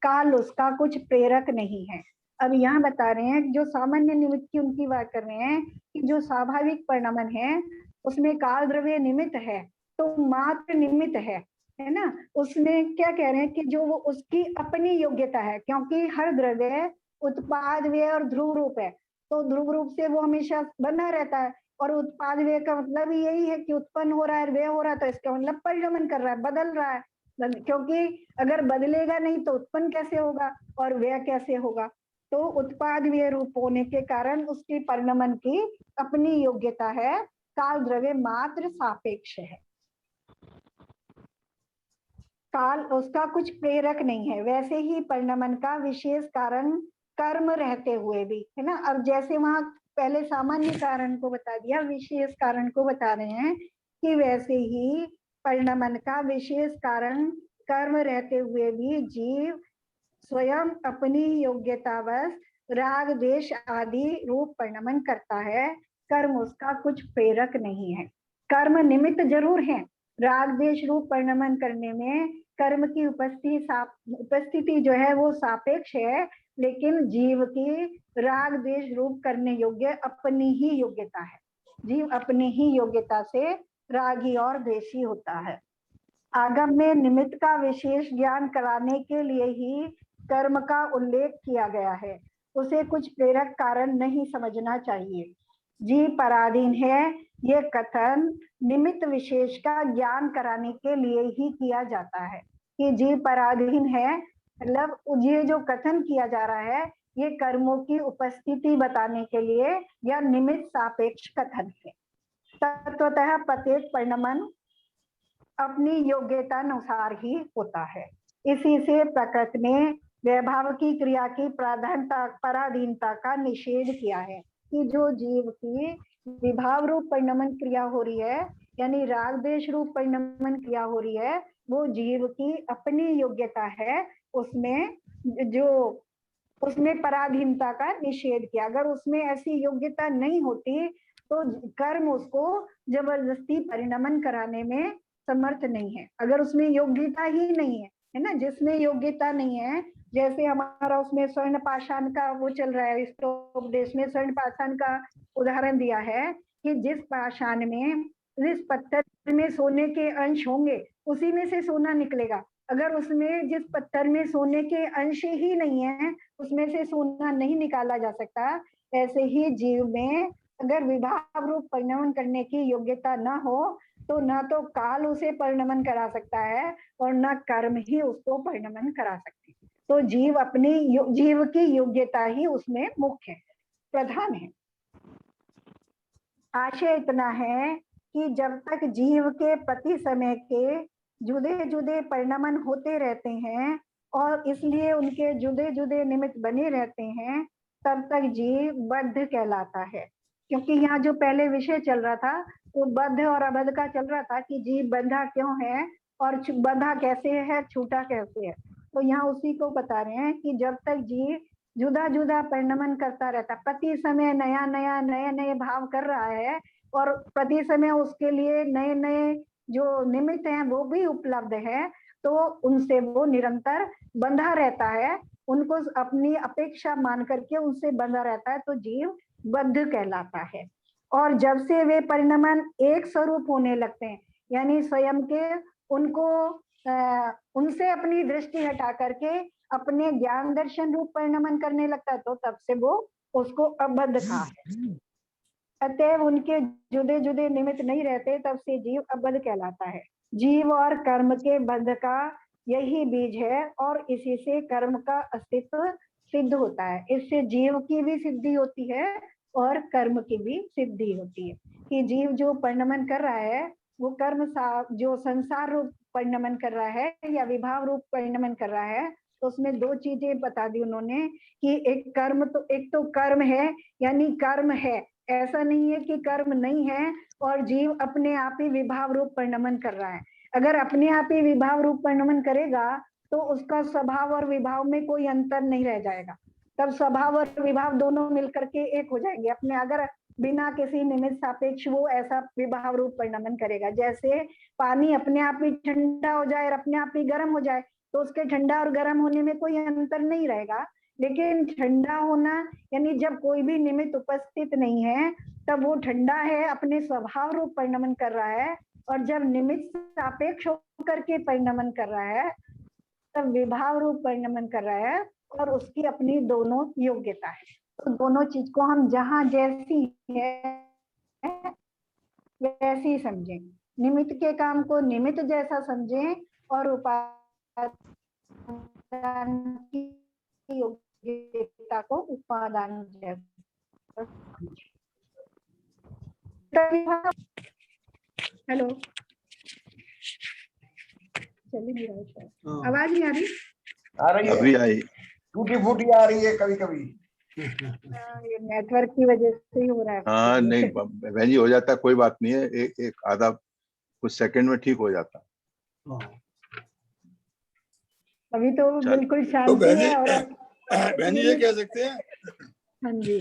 S3: काल उसका कुछ प्रेरक नहीं है। अब यहाँ बता रहे हैं जो सामान्य निमित्त की उनकी बात कर रहे हैं कि जो स्वाभाविक परिणमन है उसमें काल द्रव्य निमित्त है, तो मात्र निमित्त है ना। उसमें क्या कह रहे हैं कि जो वो उसकी अपनी योग्यता है, क्योंकि हर द्रव्य उत्पाद व्यय और ध्रुव रूप है, तो ध्रुव रूप से वो हमेशा बना रहता है। और उत्पाद व्यय का मतलब यही है कि उत्पन्न हो रहा है, व्यय हो रहा है, तो इसका मतलब परिणमन कर रहा है, बदल रहा है। क्योंकि अगर बदलेगा नहीं तो उत्पन्न कैसे होगा और व्यय कैसे होगा। तो उत्पाद व्यय रूप होने के कारण उसकी परिणमन की अपनी योग्यता है, काल द्रव्य मात्र सापेक्ष है, काल उसका कुछ प्रेरक नहीं है। वैसे ही परिणमन का विशेष कारण कर्म रहते हुए भी है ना। अब जैसे वहां पहले सामान्य कारण को बता दिया, विशेष कारण को बता रहे हैं कि वैसे ही परिणमन का विशेष कारण कर्म रहते हुए भी जीव स्वयं अपनी योग्यतावश राग द्वेष आदि रूप परिणमन करता है। कर्म उसका कुछ प्रेरक नहीं है। कर्म निमित्त जरूर है, राग द्वेष रूप परिणमन करने में कर्म की उपस्थिति जो है वो सापेक्ष है, लेकिन जीव की राग द्वेष रूप करने योग्य अपनी ही योग्यता है। जीव अपनी ही योग्यता से रागी और द्वेषी होता है। आगम में निमित्त का विशेष ज्ञान कराने के लिए ही कर्म का उल्लेख किया गया है, उसे कुछ प्रेरक कारण नहीं समझना चाहिए। जीव पराधीन है, ये कथन निमित्त विशेष का ज्ञान कराने के लिए ही किया जाता है कि जीव पराधीन है, मतलब ये जो कथन किया जा रहा है ये कर्मों की उपस्थिति बताने के लिए यह निमित्त सापेक्ष कथन है। तत्वतः प्रत्येक परिणमन अपनी योग्यता अनुसार ही होता है। इसी से प्रकृति ने वैभाव की क्रिया की पराधीनता का निषेध किया है कि जो जीव की विभाव रूप परिणमन क्रिया हो रही है, यानी राग द्वेष रूप परिणमन क्रिया हो रही है, वो जीव की अपनी योग्यता है, उसमें पराधीनता का निषेध किया। अगर उसमें ऐसी योग्यता नहीं होती तो कर्म उसको जबरदस्ती परिणमन कराने में समर्थ नहीं है। अगर उसमें योग्यता ही नहीं है ना, जिसमें योग्यता नहीं है, जैसे हमारा उसमें स्वर्ण पाषाण का वो चल रहा है, उपदेश में स्वर्ण पाषाण का उदाहरण दिया है कि जिस पाषाण में, जिस पत्थर में सोने के अंश होंगे उसी में से सोना निकलेगा। अगर उसमें जिस पत्थर में सोने के अंश ही नहीं है उसमें से सोना नहीं निकाला जा सकता। ऐसे ही जीव में अगर विभाव रूप परिणमन करने की योग्यता न हो तो न तो काल उसे परिणमन करा सकता है और न कर्म ही उसको परिणमन करा सकते। तो जीव जीव की योग्यता ही उसमें मुख्य है, प्रधान है। आशय इतना है कि जब तक जीव के प्रति समय के जुदे जुदे परिणमन होते रहते हैं और इसलिए उनके जुदे जुदे निमित्त बने रहते हैं, तब तक जीव बद्ध कहलाता है। क्योंकि यहाँ जो पहले विषय चल रहा था वो बद्ध और अबद्ध का चल रहा था कि जीव बंधा क्यों है और बंधा कैसे है, छूटा कैसे है। तो यहाँ उसी को बता रहे हैं कि जब तक जीव जुदा जुदा परिणमन करता रहता, प्रति समय नया नया नए नए भाव कर रहा है और प्रति समय उसके लिए नए नए जो निमित्त हैं वो भी उपलब्ध है, तो उनसे वो निरंतर बंधा रहता है, उनको अपनी अपेक्षा मान करके उनसे बंधा रहता है, तो जीव बद्ध कहलाता है। और जब से वे परिणमन एक स्वरूप होने लगते हैं, यानी स्वयं के उनको उनसे अपनी दृष्टि हटा करके अपने ज्ञान दर्शन रूप परिणमन करने लगता है, तो तब से वो उसको अबद्ध कहा है। अतएव उनके जुदे जुदे निमित्त नहीं रहते, तब से जीव अबद्ध कहलाता है। जीव और कर्म के बंध का यही बीज है और इसी से कर्म का अस्तित्व सिद्ध होता है। इससे जीव की भी सिद्धि होती है और कर्म की भी सिद्धि होती है कि जीव जो परिणमन कर रहा है वो कर्म जो संसार रूप परिणमन कर रहा है या विभाव रूप परिणमन कर रहा है, तो उसमें दो चीजें बता दी उन्होंने कि एक तो कर्म है, यानी कर्म है, ऐसा नहीं है कि कर्म नहीं है और जीव अपने आप ही विभाव रूप परिणमन कर रहा है। अगर अपने आप ही विभाव रूप परिणमन करेगा तो उसका स्वभाव और विभाव में कोई अंतर नहीं रह जाएगा, तब स्वभाव और विभाव दोनों मिलकर के एक हो जाएंगे अपने। अगर बिना किसी निमित्त सापेक्ष वो ऐसा विभाव रूप परिणमन करेगा, जैसे पानी अपने आप ही ठंडा हो जाए और अपने आप ही गर्म हो जाए, तो उसके ठंडा और गर्म होने में कोई अंतर नहीं रहेगा। लेकिन ठंडा होना यानी जब कोई भी निमित्त उपस्थित नहीं है तब वो ठंडा है, अपने स्वभाव रूप परिणमन कर रहा है, और जब निमित्त सापेक्ष होकर के परिणमन कर रहा है तब विभाव रूप परिणमन कर रहा है और उसकी अपनी दोनों योग्यता है। तो दोनों चीज को हम जहां जैसी है वैसी समझें, निमित्त के काम को निमित्त जैसा समझें और उपादान की योग्यता को उपादान जैसा समझें। हेलो, चलिए नहीं रहा है, आवाज नहीं आ रही?
S7: आ रही है,
S1: अभी आई,
S7: टूटी फूटी आ रही है कभी कभी।
S3: ये नेटवर्क की वजह से ही हो रहा है।
S1: हाँ नहीं बहन जी, हो जाता है, कोई बात नहीं है, एक आधा कुछ सेकंड में ठीक हो जाता।
S3: अभी तो बिल्कुल
S8: तो
S3: शांति है। और
S8: बहन जी ये कह सकते हैं,
S3: हाँ जी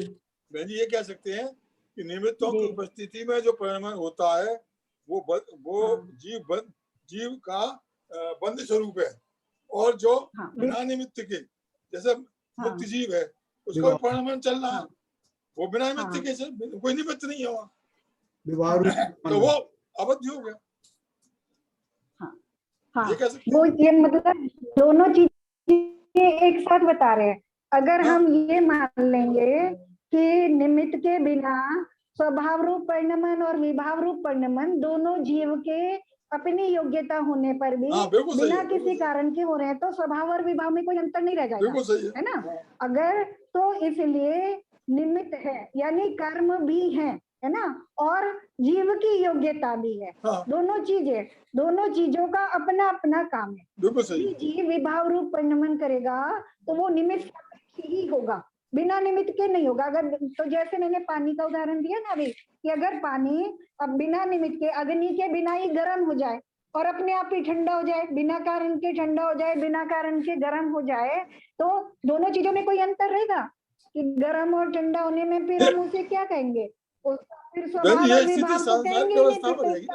S8: बहन जी ये कह सकते हैं कि निमित्तों की उपस्थिति में जो परिणमन होता है वो जीव का बंध स्वरूप है, और जो बिना निमित्त के, जैसे मुक्त जीव है उसका भी परिणमन चलना है, वो बिना निमित्त के, कोई निमित्त नहीं है वहाँ, तो वो अबद्ध हो गया।
S3: हाँ, वो ये मतलब दोनों चीजें एक साथ बता रहे हैं। अगर हम ये मान लेंगे कि निमित्त के बिना स्वभाव रूप परिणमन और विभाव रूप परिणमन दोनों जीव के अपनी योग्यता होने पर भी बिना किसी कारण के हो रहे हैं, तो स्वभाव और विभाव में कोई अंतर नहीं रह जाएगा, है ना? अगर तो इसलिए निमित्त है यानी कर्म भी है ना, और जीव की योग्यता भी है। दोनों चीजों का अपना अपना काम है। जीव विभाव रूप परिणमन करेगा तो वो निमित्त ही होगा, बिना निमित्त के नहीं होगा। अगर तो जैसे मैंने पानी का उदाहरण दिया ना अभी, कि अगर पानी अब बिना निमित्त के अग्नि के बिना ही गर्म हो जाए और अपने आप ही ठंडा हो जाए, बिना कारण के ठंडा हो जाए, बिना कारण के गर्म हो जाए, तो दोनों चीजों में कोई अंतर रहेगा कि गर्म और ठंडा होने में? फिर हम उसे क्या कहेंगे? फिर स्वभाव और विभाव को कहेंगे ही नहीं।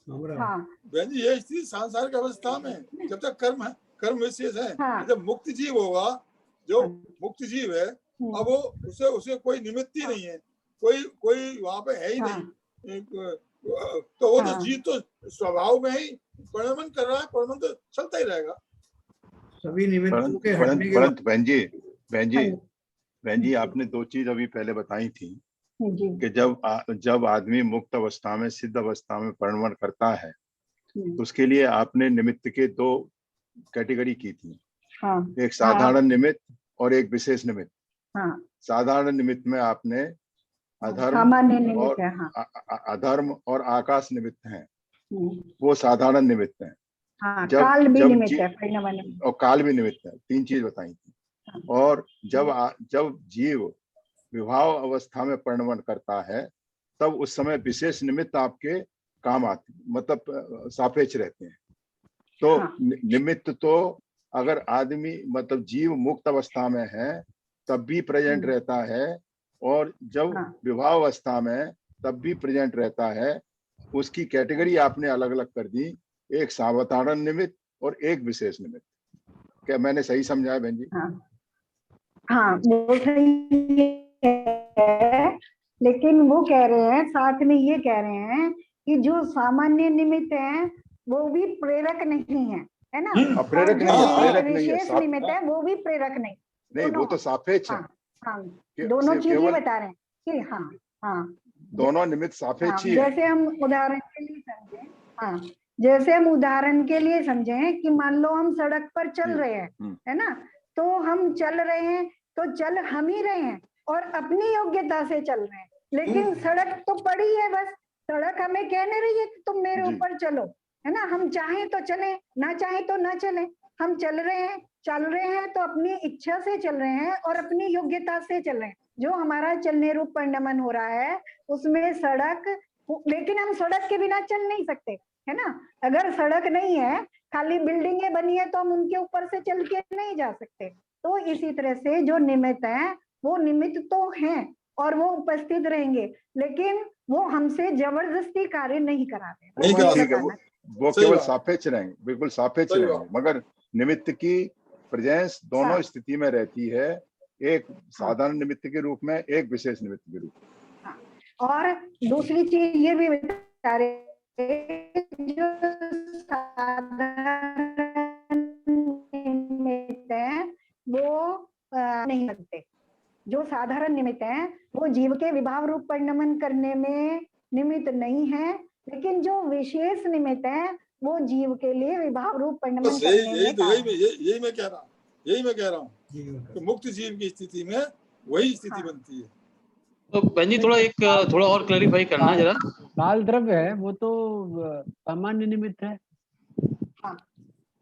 S8: बहन जी ये स्थिति सांसारिक अवस्था में जब तक कर्म विशेष है, जब मुक्त जीव होगा, जो मुक्त जीव है अब वो उसे उसे कोई निमित्त ही नहीं है, कोई वहां पे है ही नहीं, तो वो तो जीव तो स्वभाव में ही परिणमन कर रहा है, परिणमन तो चलता ही रहेगा।
S2: सभी निमित्तों के हटने के
S1: परंतु बहन जी आपने दो चीज अभी पहले बताई थी कि जब आदमी मुक्त अवस्था में, सिद्ध अवस्था में परिणमन करता है तो उसके लिए आपने निमित्त के दो कैटेगरी की थी। एक साधारण निमित्त और एक विशेष निमित्त। साधारण निमित्त में आपने अधर्म और आकाश निमित्त हैं, वो साधारण निमित्त हैं।
S3: काल भी निमित्त है, परिणमन
S1: और काल भी निमित्त है, तीन चीज बताई थी। और जब जीव विभाव अवस्था में परिणमन करता है तब उस समय विशेष निमित्त आपके काम आते, मतलब सापेक्ष रहते हैं। तो निमित्त तो अगर आदमी मतलब जीव मुक्त अवस्था में है तब भी प्रेजेंट रहता है, और जब विवाह अवस्था में तब भी प्रेजेंट रहता है। उसकी कैटेगरी आपने अलग अलग कर दी, एक साधारण निमित्त और एक विशेष निमित्त। क्या मैंने सही समझा है बहन जी?
S3: हाँ वो सही है, लेकिन वो कह रहे हैं, साथ में ये कह रहे हैं कि जो सामान्य निमित्त है वो भी प्रेरक नहीं है ना,
S1: प्रेरक
S3: विशेष निमित्त है वो भी प्रेरक नहीं,
S1: वो तो सापेक्ष है।
S3: दोनों चीज ही बता रहे हैं कि
S1: दोनों निमित्त सापेक्ष ही है।
S3: जैसे हम उदाहरण के लिए समझे, जैसे हम उदाहरण के लिए समझे कि मान लो हम सड़क पर चल रहे हैं, है ना, तो हम चल रहे हैं तो चल हम ही रहे हैं और अपनी योग्यता से चल रहे हैं, लेकिन सड़क तो पड़ी है, बस सड़क हमें कह नहीं रही है कि तुम मेरे ऊपर चलो, है ना। हम चाहें तो चले, ना चाहें तो ना चले, हम चल रहे हैं तो अपनी इच्छा से चल रहे हैं और अपनी योग्यता से चल रहे हैं। जो हमारा चलने रूप परिणमन हो रहा है उसमें सड़क, लेकिन हम सड़क के बिना चल नहीं सकते, है ना। अगर सड़क नहीं है, खाली बिल्डिंगें बनी है, तो हम उनके ऊपर से चल के नहीं जा सकते। तो इसी तरह से जो निमित्त है वो निमित्त तो हैं और वो उपस्थित रहेंगे, लेकिन वो हमसे जबरदस्ती कार्य नहीं कराते,
S1: वो केवल सापेक्ष रहेंगे, बिल्कुल सापेक्ष रहेंगे, मगर निमित्त की प्रेजेंस दोनों स्थिति में रहती है, एक साधारण निमित्त के रूप में, एक विशेष निमित्त के रूप में।
S3: और दूसरी चीज ये भी बता रहे, जो साधारण निमित्त है वो नहीं बनते, जो साधारण निमित्त है वो जीव के विभाव रूप परिणमन करने में निमित्त नहीं है, लेकिन जो विशेष निमित्त है वो जीव के लिए विभाव रूप परिणमन करने में।
S8: यही मैं कह रहा हूँ कि मुक्त जीव की स्थिति में वही स्थिति बनती है।
S9: तो बहन जी थोड़ा और क्लैरिफाई करना जरा।
S4: काल द्रव्य है वो तो सामान्य निमित्त है,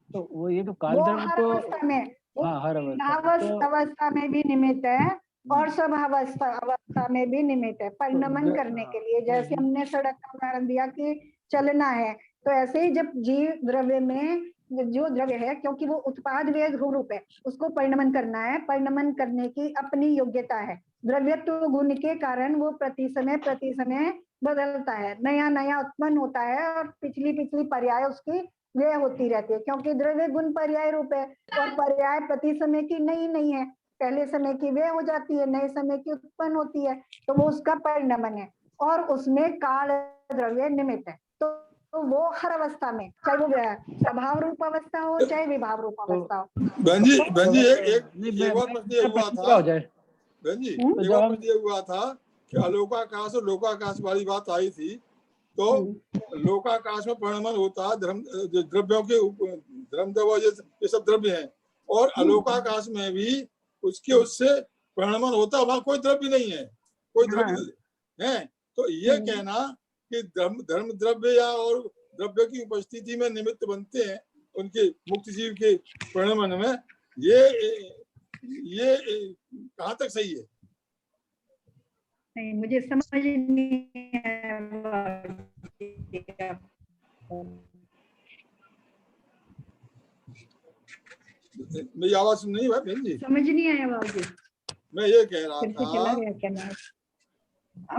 S4: तो वो ये तो काल द्रव्य तो हर
S3: अवस्था में भी निमित्त है और सब अवस्था में भी निमित्त है परिणमन करने के लिए। जैसे हमने सड़क का उदाहरण दिया कि चलना है, तो ऐसे ही जब जीव द्रव्य में जो द्रव्य है, क्योंकि वो उत्पाद वेग रूप है, उसको परिणमन करना है, परिणमन करने की अपनी योग्यता है। द्रव्यत्व गुण के कारण वो प्रति समय बदलता है, नया उत्पन्न होता है और पिछली पर्याय उसकी व्यय होती रहती है, क्योंकि द्रव्य गुण पर्याय रूप है और पर्याय प्रति समय की नहीं है, पहले समय की व्यय हो जाती है, नए समय की उत्पन्न होती है, तो वो उसका परिणमन है और उसमें काल द्रव्य निमित्त है। तो वो हर अवस्था में, चाहे वो स्वभाव रूप अवस्था हो चाहे विभाव रूप अवस्था हो।
S8: बहन जी एक बार प्रश्न हुआ था कि अलोकाकाश और लोकाकाश वाली बात आई थी, तो लोकाकाश में परिणमन होता है द्रव्यों के, ये सब द्रव्य हैं, और अलोकाकाश में भी उससे परिणमन होता है, वहां कोई द्रव्य नहीं है, कोई द्रव्य है। तो ये कहना कि धर्म द्रव्य या और द्रव्य की उपस्थिति में निमित्त बनते हैं उनके मुक्त जीव के परिणमन में, ये कहाँ तक सही है?
S3: नहीं, मुझे समझ नहीं आया।
S8: मेरी आवाज सुन नहीं है बहन जी?
S3: समझ नहीं आया बाबू।
S8: मैं ये कह रहा था,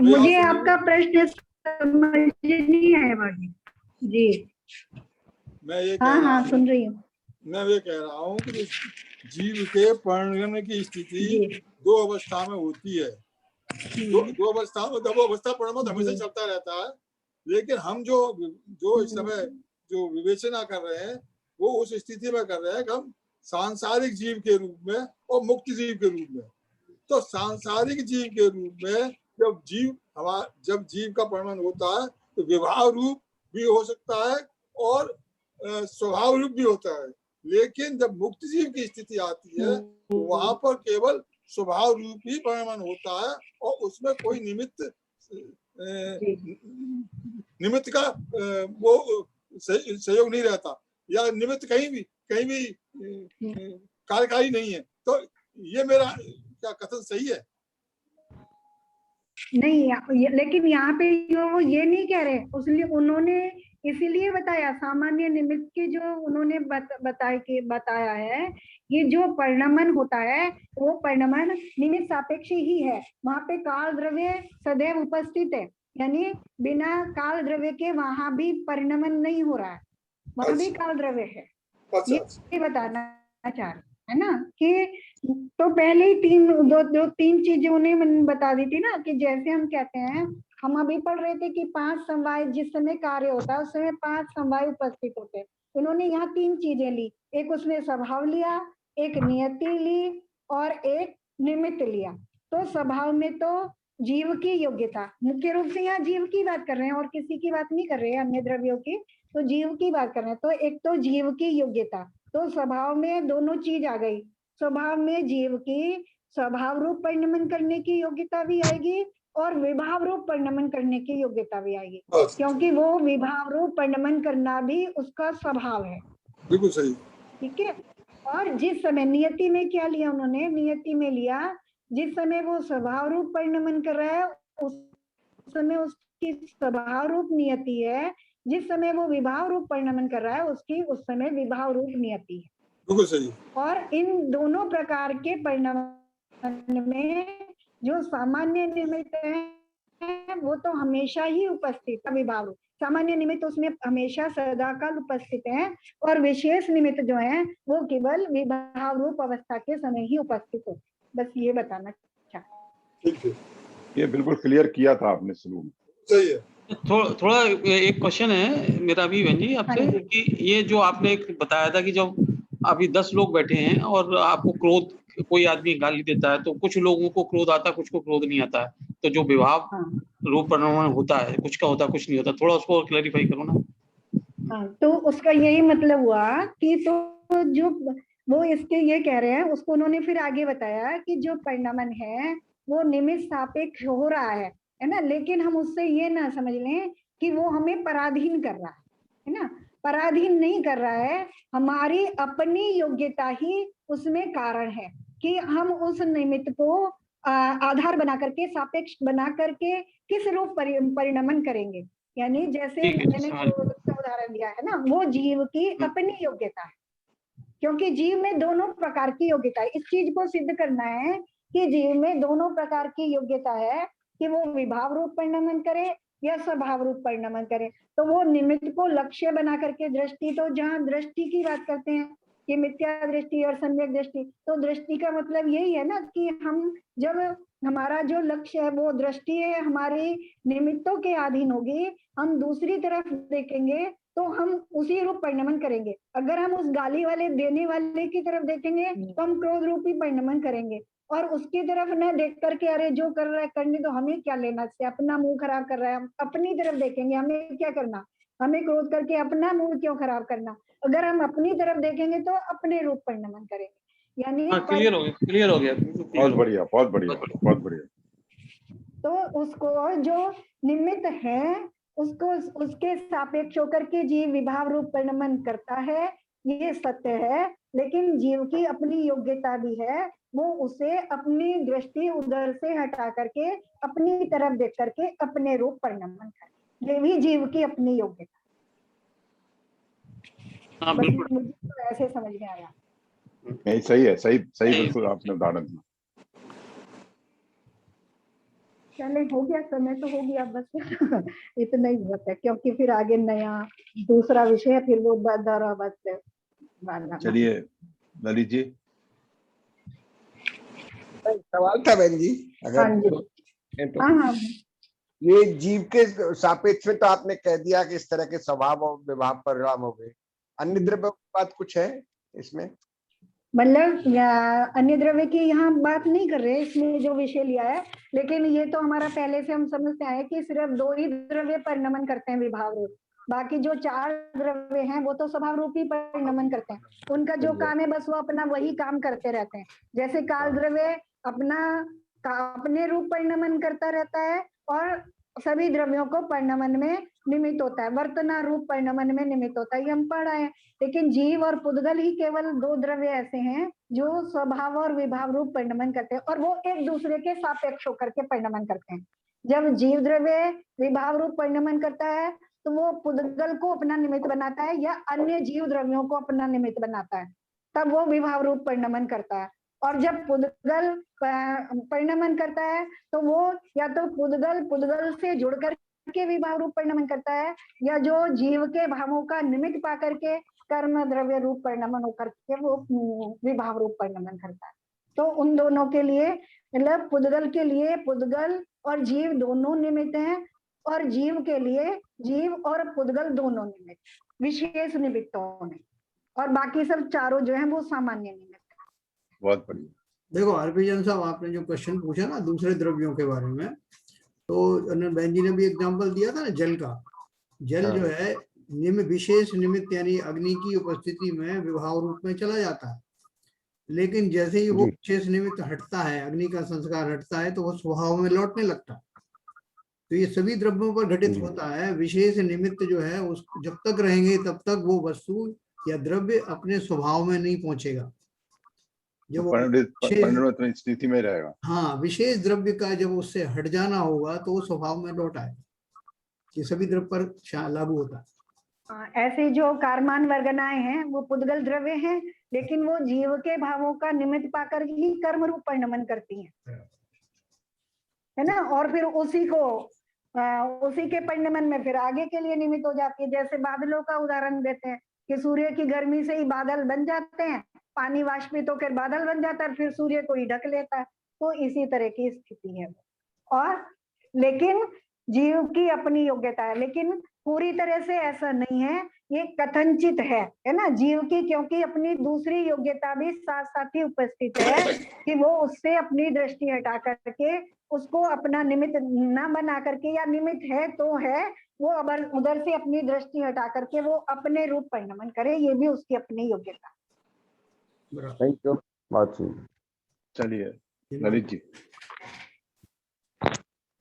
S3: मुझे आपका प्रश्न समझ नहीं आया बाबू जी।
S8: मैं ये
S3: हाँ सुन रही हूँ।
S8: मैं ये कह रहा हूँ कि जीव के परिणमन की स्थिति दो अवस्था में होती है। दो अवस्था में, दो अवस्था परिणमन हमेशा चलता रहता है, लेकिन हम जो इस समय जो विवेचना कर रहे हैं वो उस स्थिति में कर रहे हैं कि हम सांसारिक जीव के रूप में और मुक्त जीव के रूप में। तो सांसारिक जीव के रूप में जब जीव का परिणमन होता है तो विभाव रूप भी हो सकता है और स्वभाव रूप भी होता है, लेकिन जब मुक्त जीव की स्थिति आती है तो वहां पर केवल स्वभाव रूप ही परिणमन होता है और उसमें कोई निमित्त का वो सहयोग नहीं रहता, या निमित्त कहीं भी कार्यकारी नहीं है। तो ये मेरा क्या कथन सही है?
S3: नहीं, लेकिन यहाँ पे वो ये नहीं कह रहे, उसलिए उन्होंने इसीलिए बताया सामान्य निमित्त के जो उन्होंने बताया है, ये जो परिणमन होता है वो परिणमन निमित्त सापेक्ष ही है। वहां पे काल द्रव्य सदैव उपस्थित है, यानी बिना काल द्रव्य के वहां भी परिणमन नहीं हो रहा है, वहां भी काल द्रव्य है। ये बताना चाह रहे है ना कि तो पहले ही तीन चीजें उन्हें बता दी थी ना, कि जैसे हम कहते हैं, हम अभी पढ़ रहे थे कि 5 समवाय जिस समय कार्य होता है उस समय 5 समवाय उपस्थित होते हैं। उन्होंने यहाँ 3 चीजें ली, एक उसने स्वभाव लिया, एक नियति ली और एक निमित्त लिया। तो स्वभाव में तो जीव की योग्यता, मुख्य रूप से यहाँ जीव की बात कर रहे हैं और किसी की बात नहीं कर रहे हैं अन्य द्रव्यों की, तो जीव की बात कर रहे हैं। तो एक तो जीव की योग्यता, तो स्वभाव में दोनों चीज आ गई। स्वभाव में जीव की स्वभाव रूप परिणमन करने की योग्यता भी आएगी और विभाव रूप परिणमन करने की योग्यता भी आएगी, क्योंकि वो विभाव रूप परिणमन करना भी उसका स्वभाव है।
S8: बिल्कुल सही, ठीक
S3: है। और जिस समय नियति में क्या लिया उन्होंने, नियति में लिया जिस समय वो स्वभाव रूप परिणमन कर रहा है उस समय उसकी स्वभाव रूप नियति है, जिस समय वो विभाव रूप परिणमन कर रहा है उसकी उस समय विभाव रूप नियति है।
S8: बिल्कुल सही।
S3: और इन दोनों प्रकार के परिणमन में जो सामान्य निमित्त है वो तो हमेशा ही उपस्थित है, विभाव रूप सामान्य निमित्त उसमें हमेशा सदाकाल उपस्थित है, और विशेष निमित्त जो है वो केवल विभाव रूप अवस्था के समय ही उपस्थित होते। बस ये बताना चाहता।
S8: ठीक है,
S1: ये बिल्कुल क्लियर किया था आपने शुरू में।
S8: सही है।
S9: थोड़ा एक क्वेश्चन है मेरा भी बहन जी आपसे, कि ये जो आपने बताया था कि जब अभी 10 लोग बैठे हैं और आपको क्रोध, कोई आदमी गाली देता है तो कुछ लोगों को क्रोध आता है, कुछ को क्रोध नहीं आता है, तो जो विभाव रूप परिणमन होता है कुछ का होता है कुछ नहीं होता, थोड़ा उसको क्लैरिफाई करो ना।
S3: तो उसका यही मतलब हुआ कि तो जो वो इसके ये कह रहे हैं, उसको उन्होंने फिर आगे बताया कि जो परिणमन है वो निमित्त सापेक्ष हो रहा है ना, लेकिन हम उससे ये ना समझ लें कि वो हमें पराधीन कर रहा है ना, पराधीन नहीं कर रहा है, हमारी अपनी योग्यता ही उसमें कारण है कि हम उस निमित्त को आधार बना करके, सापेक्ष बना करके किस रूप परिणमन करेंगे। यानी जैसे मैंने उदाहरण दिया है ना, वो जीव की अपनी योग्यता है, क्योंकि जीव में दोनों प्रकार की योग्यता है। इस चीज को सिद्ध करना है कि जीव में दोनों प्रकार की योग्यता है, कि वो विभाव रूप परिणमन करे या स्वभाव रूप परिणमन करे। तो वो निमित्त को लक्ष्य बना करके, दृष्टि तो जहाँ दृष्टि की बात करते हैं कि मिथ्या दृष्टि और सम्यक दृष्टि, तो दृष्टि का मतलब यही है ना कि हम जब हमारा जो लक्ष्य है वो दृष्टि है हमारी निमित्तों के अधीन होगी, हम दूसरी तरफ देखेंगे तो हम उसी रूप परिणमन करेंगे। अगर हम उस गाली वाले देने वाले की तरफ देखेंगे तो हम क्रोध रूपी परिणमन करेंगे, और उसकी तरफ न देख करके अरे जो कर रहा है करने तो हमें क्या लेना से, अपना मुंह खराब कर रहा है, हम अपनी तरफ देखेंगे, हमें क्या करना, हमें क्रोध करके अपना मुंह क्यों खराब करना। अगर हम अपनी तरफ देखेंगे तो अपने रूप परिणमन करेंगे। यानी
S9: क्लियर हो गया।
S1: बहुत बढ़िया, बहुत बढ़िया, बहुत बढ़िया।
S3: तो उसको जो निमित्त है उसको उसके सापेक्ष होकर के जीव विभाव रूप परिणमन करता है, ये सत्य है, लेकिन जीव की अपनी योग्यता भी है, वो उसे अपनी दृष्टि उधर से हटा करके अपनी तरफ देख करके अपने रूप परिणमन करे, ये भी जीव की अपनी योग्यता। मुझे तो ऐसे समझ में आया।
S1: नहीं, सही है, सही बिल्कुल आपने उदाहरण दिया।
S3: चले, हो गया समय तो हो गया, बस इतना ही बहुत है, क्योंकि फिर आगे नया दूसरा विषय है, फिर वो दोहरा बात है।
S1: चलिए ललित जी।
S7: सवाल था बहन जी, अगर
S3: हाँ,
S7: ये जीव के सापेक्ष में तो आपने कह दिया कि इस तरह के स्वभाव और विभाव परिणाम हो गए, अन्य द्रव्य की बात कुछ है इसमें?
S3: मतलब अन्य द्रव्य की यहाँ बात नहीं कर रहे इसमें जो विषय लिया है, लेकिन ये तो हमारा पहले से हम समझते आए कि सिर्फ 2 ही द्रव्य परिणमन करते हैं विभाव रूप, बाकी जो 4 द्रव्य हैं वो तो स्वभाव रूप ही परिणमन करते हैं। उनका जो काम है बस वो अपना वही काम करते रहते हैं। जैसे काल द्रव्य अपने रूप परिणमन करता रहता है और सभी द्रव्यों को परिणमन में निमित्त होता है, वर्तना रूप परिणमन में निमित्त होता है, ये हम पढ़ आए हैं। लेकिन जीव और पुद्गल ही केवल 2 द्रव्य ऐसे हैं जो स्वभाव और विभाव रूप परिणमन करते हैं और वो एक दूसरे के सापेक्ष होकर के परिणमन करते हैं। जब जीव द्रव्य विभाव रूप परिणमन करता है तो वो पुद्गल को अपना निमित्त बनाता है या अन्य जीव द्रव्यों को अपना निमित्त बनाता है, तब वो विभाव रूप परिणमन करता है। और जब पुद्गल परिणमन करता है तो वो या तो पुद्गल से जुड़कर के विभाव रूप परिणमन करता है या जो जीव के भावों का निमित्त पा करके कर्म द्रव्य रूप परिणमन होकर के वो विभाव रूप परिणमन करता है। तो उन दोनों के लिए मतलब पुद्गल के लिए पुद्गल और जीव दोनों निमित्त हैं और जीव के लिए जीव और पुद्गल दोनों निमित्त विशेष निमित्तों में, और बाकी सब चारों जो है वो सामान्य निमित्त।
S1: बहुत बढ़िया।
S2: देखो हरभजन साहब, आपने जो क्वेश्चन पूछा ना दूसरे द्रव्यों के बारे में, तो बहन जी ने भी एग्जांपल दिया था ना जल का। जल जो है विशेष निमित्त यानी अग्नि की उपस्थिति में विभाव रूप में चला जाता है, लेकिन जैसे ही वो विशेष निमित्त हटता है, अग्नि का संस्कार हटता है, तो वो स्वभाव में लौटने लगता है। तो ये सभी द्रव्यों पर घटित होता है। विशेष निमित्त जो है उस जब तक रहेंगे तब तक वो वस्तु या द्रव्य अपने स्वभाव में नहीं पहुंचेगा। जब वो
S1: परिणत स्थिति में रहेगा,
S2: हाँ, विशेष द्रव्य का जब उससे हट जाना होगा तो वो स्वभाव में लौट आएगा। ये सभी द्रव्य पर लागू होता है।
S3: ऐसे जो कारमान वर्गनाएं हैं वो पुद्गल द्रव्य हैं, लेकिन वो जीव के भावों का निमित्त पाकर ही कर्म रूप परिणमन करती हैं, है ना। और फिर उसी के परिणमन में फिर आगे के लिए निमित्त हो जाती है। जैसे बादलों का उदाहरण देते हैं कि सूर्य की गर्मी से ही बादल बन जाते हैं, पानी वाष्पित होकर बादल बन जाता है, फिर सूर्य को ही ढक लेता है। तो इसी तरह की स्थिति है। और लेकिन जीव की अपनी योग्यता है, लेकिन पूरी तरह से ऐसा नहीं है, ये कथनचित है ना जीव की, क्योंकि अपनी दूसरी योग्यता भी साथ साथ ही उपस्थित है कि वो उससे अपनी दृष्टि हटा करके उसको अपना निमित्त ना बना करके, या निमित्त है तो है, वो उधर से अपनी दृष्टि हटा करके वो अपने रूप परिणमन करे, ये भी उसकी अपनी योग्यता।
S7: Thank you. बात सुन।
S1: चलिए ललित जी।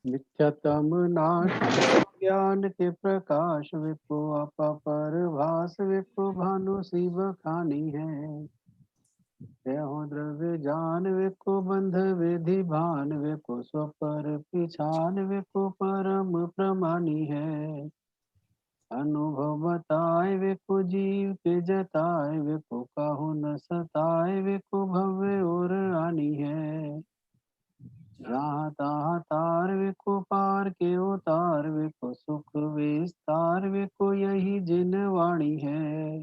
S4: मिथ्यात्म नाश ज्ञान के प्रकाश विपो अपरभास विपो भानु शिव खानी है। हो द्रव्य जान विको बंध विधि भान विको स्वपर पिछान विको परम प्रमाणी है। अनुभव बताए विको जीव के जताए विको काहू न सताए विको भव्य और आनी है। जहाँ तहाँ तार विको पार के उतार विको सुख विस्तार विको यही जिनवाणी है।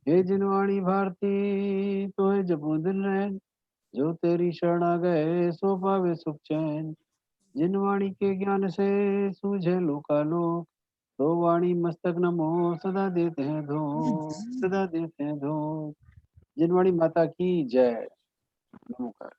S4: हे जिनवाणी भारती तो है जपो दिल रैन, जो तेरी शरण आ गए सो पावे सुख चैन। जिनवाणी के ज्ञान से सूझे लोकालोक, तो वाणी मस्तक नमो सदा देते हैं धो, सदा देते हैं धो। जिनवाणी माता की जय। नमस्कार।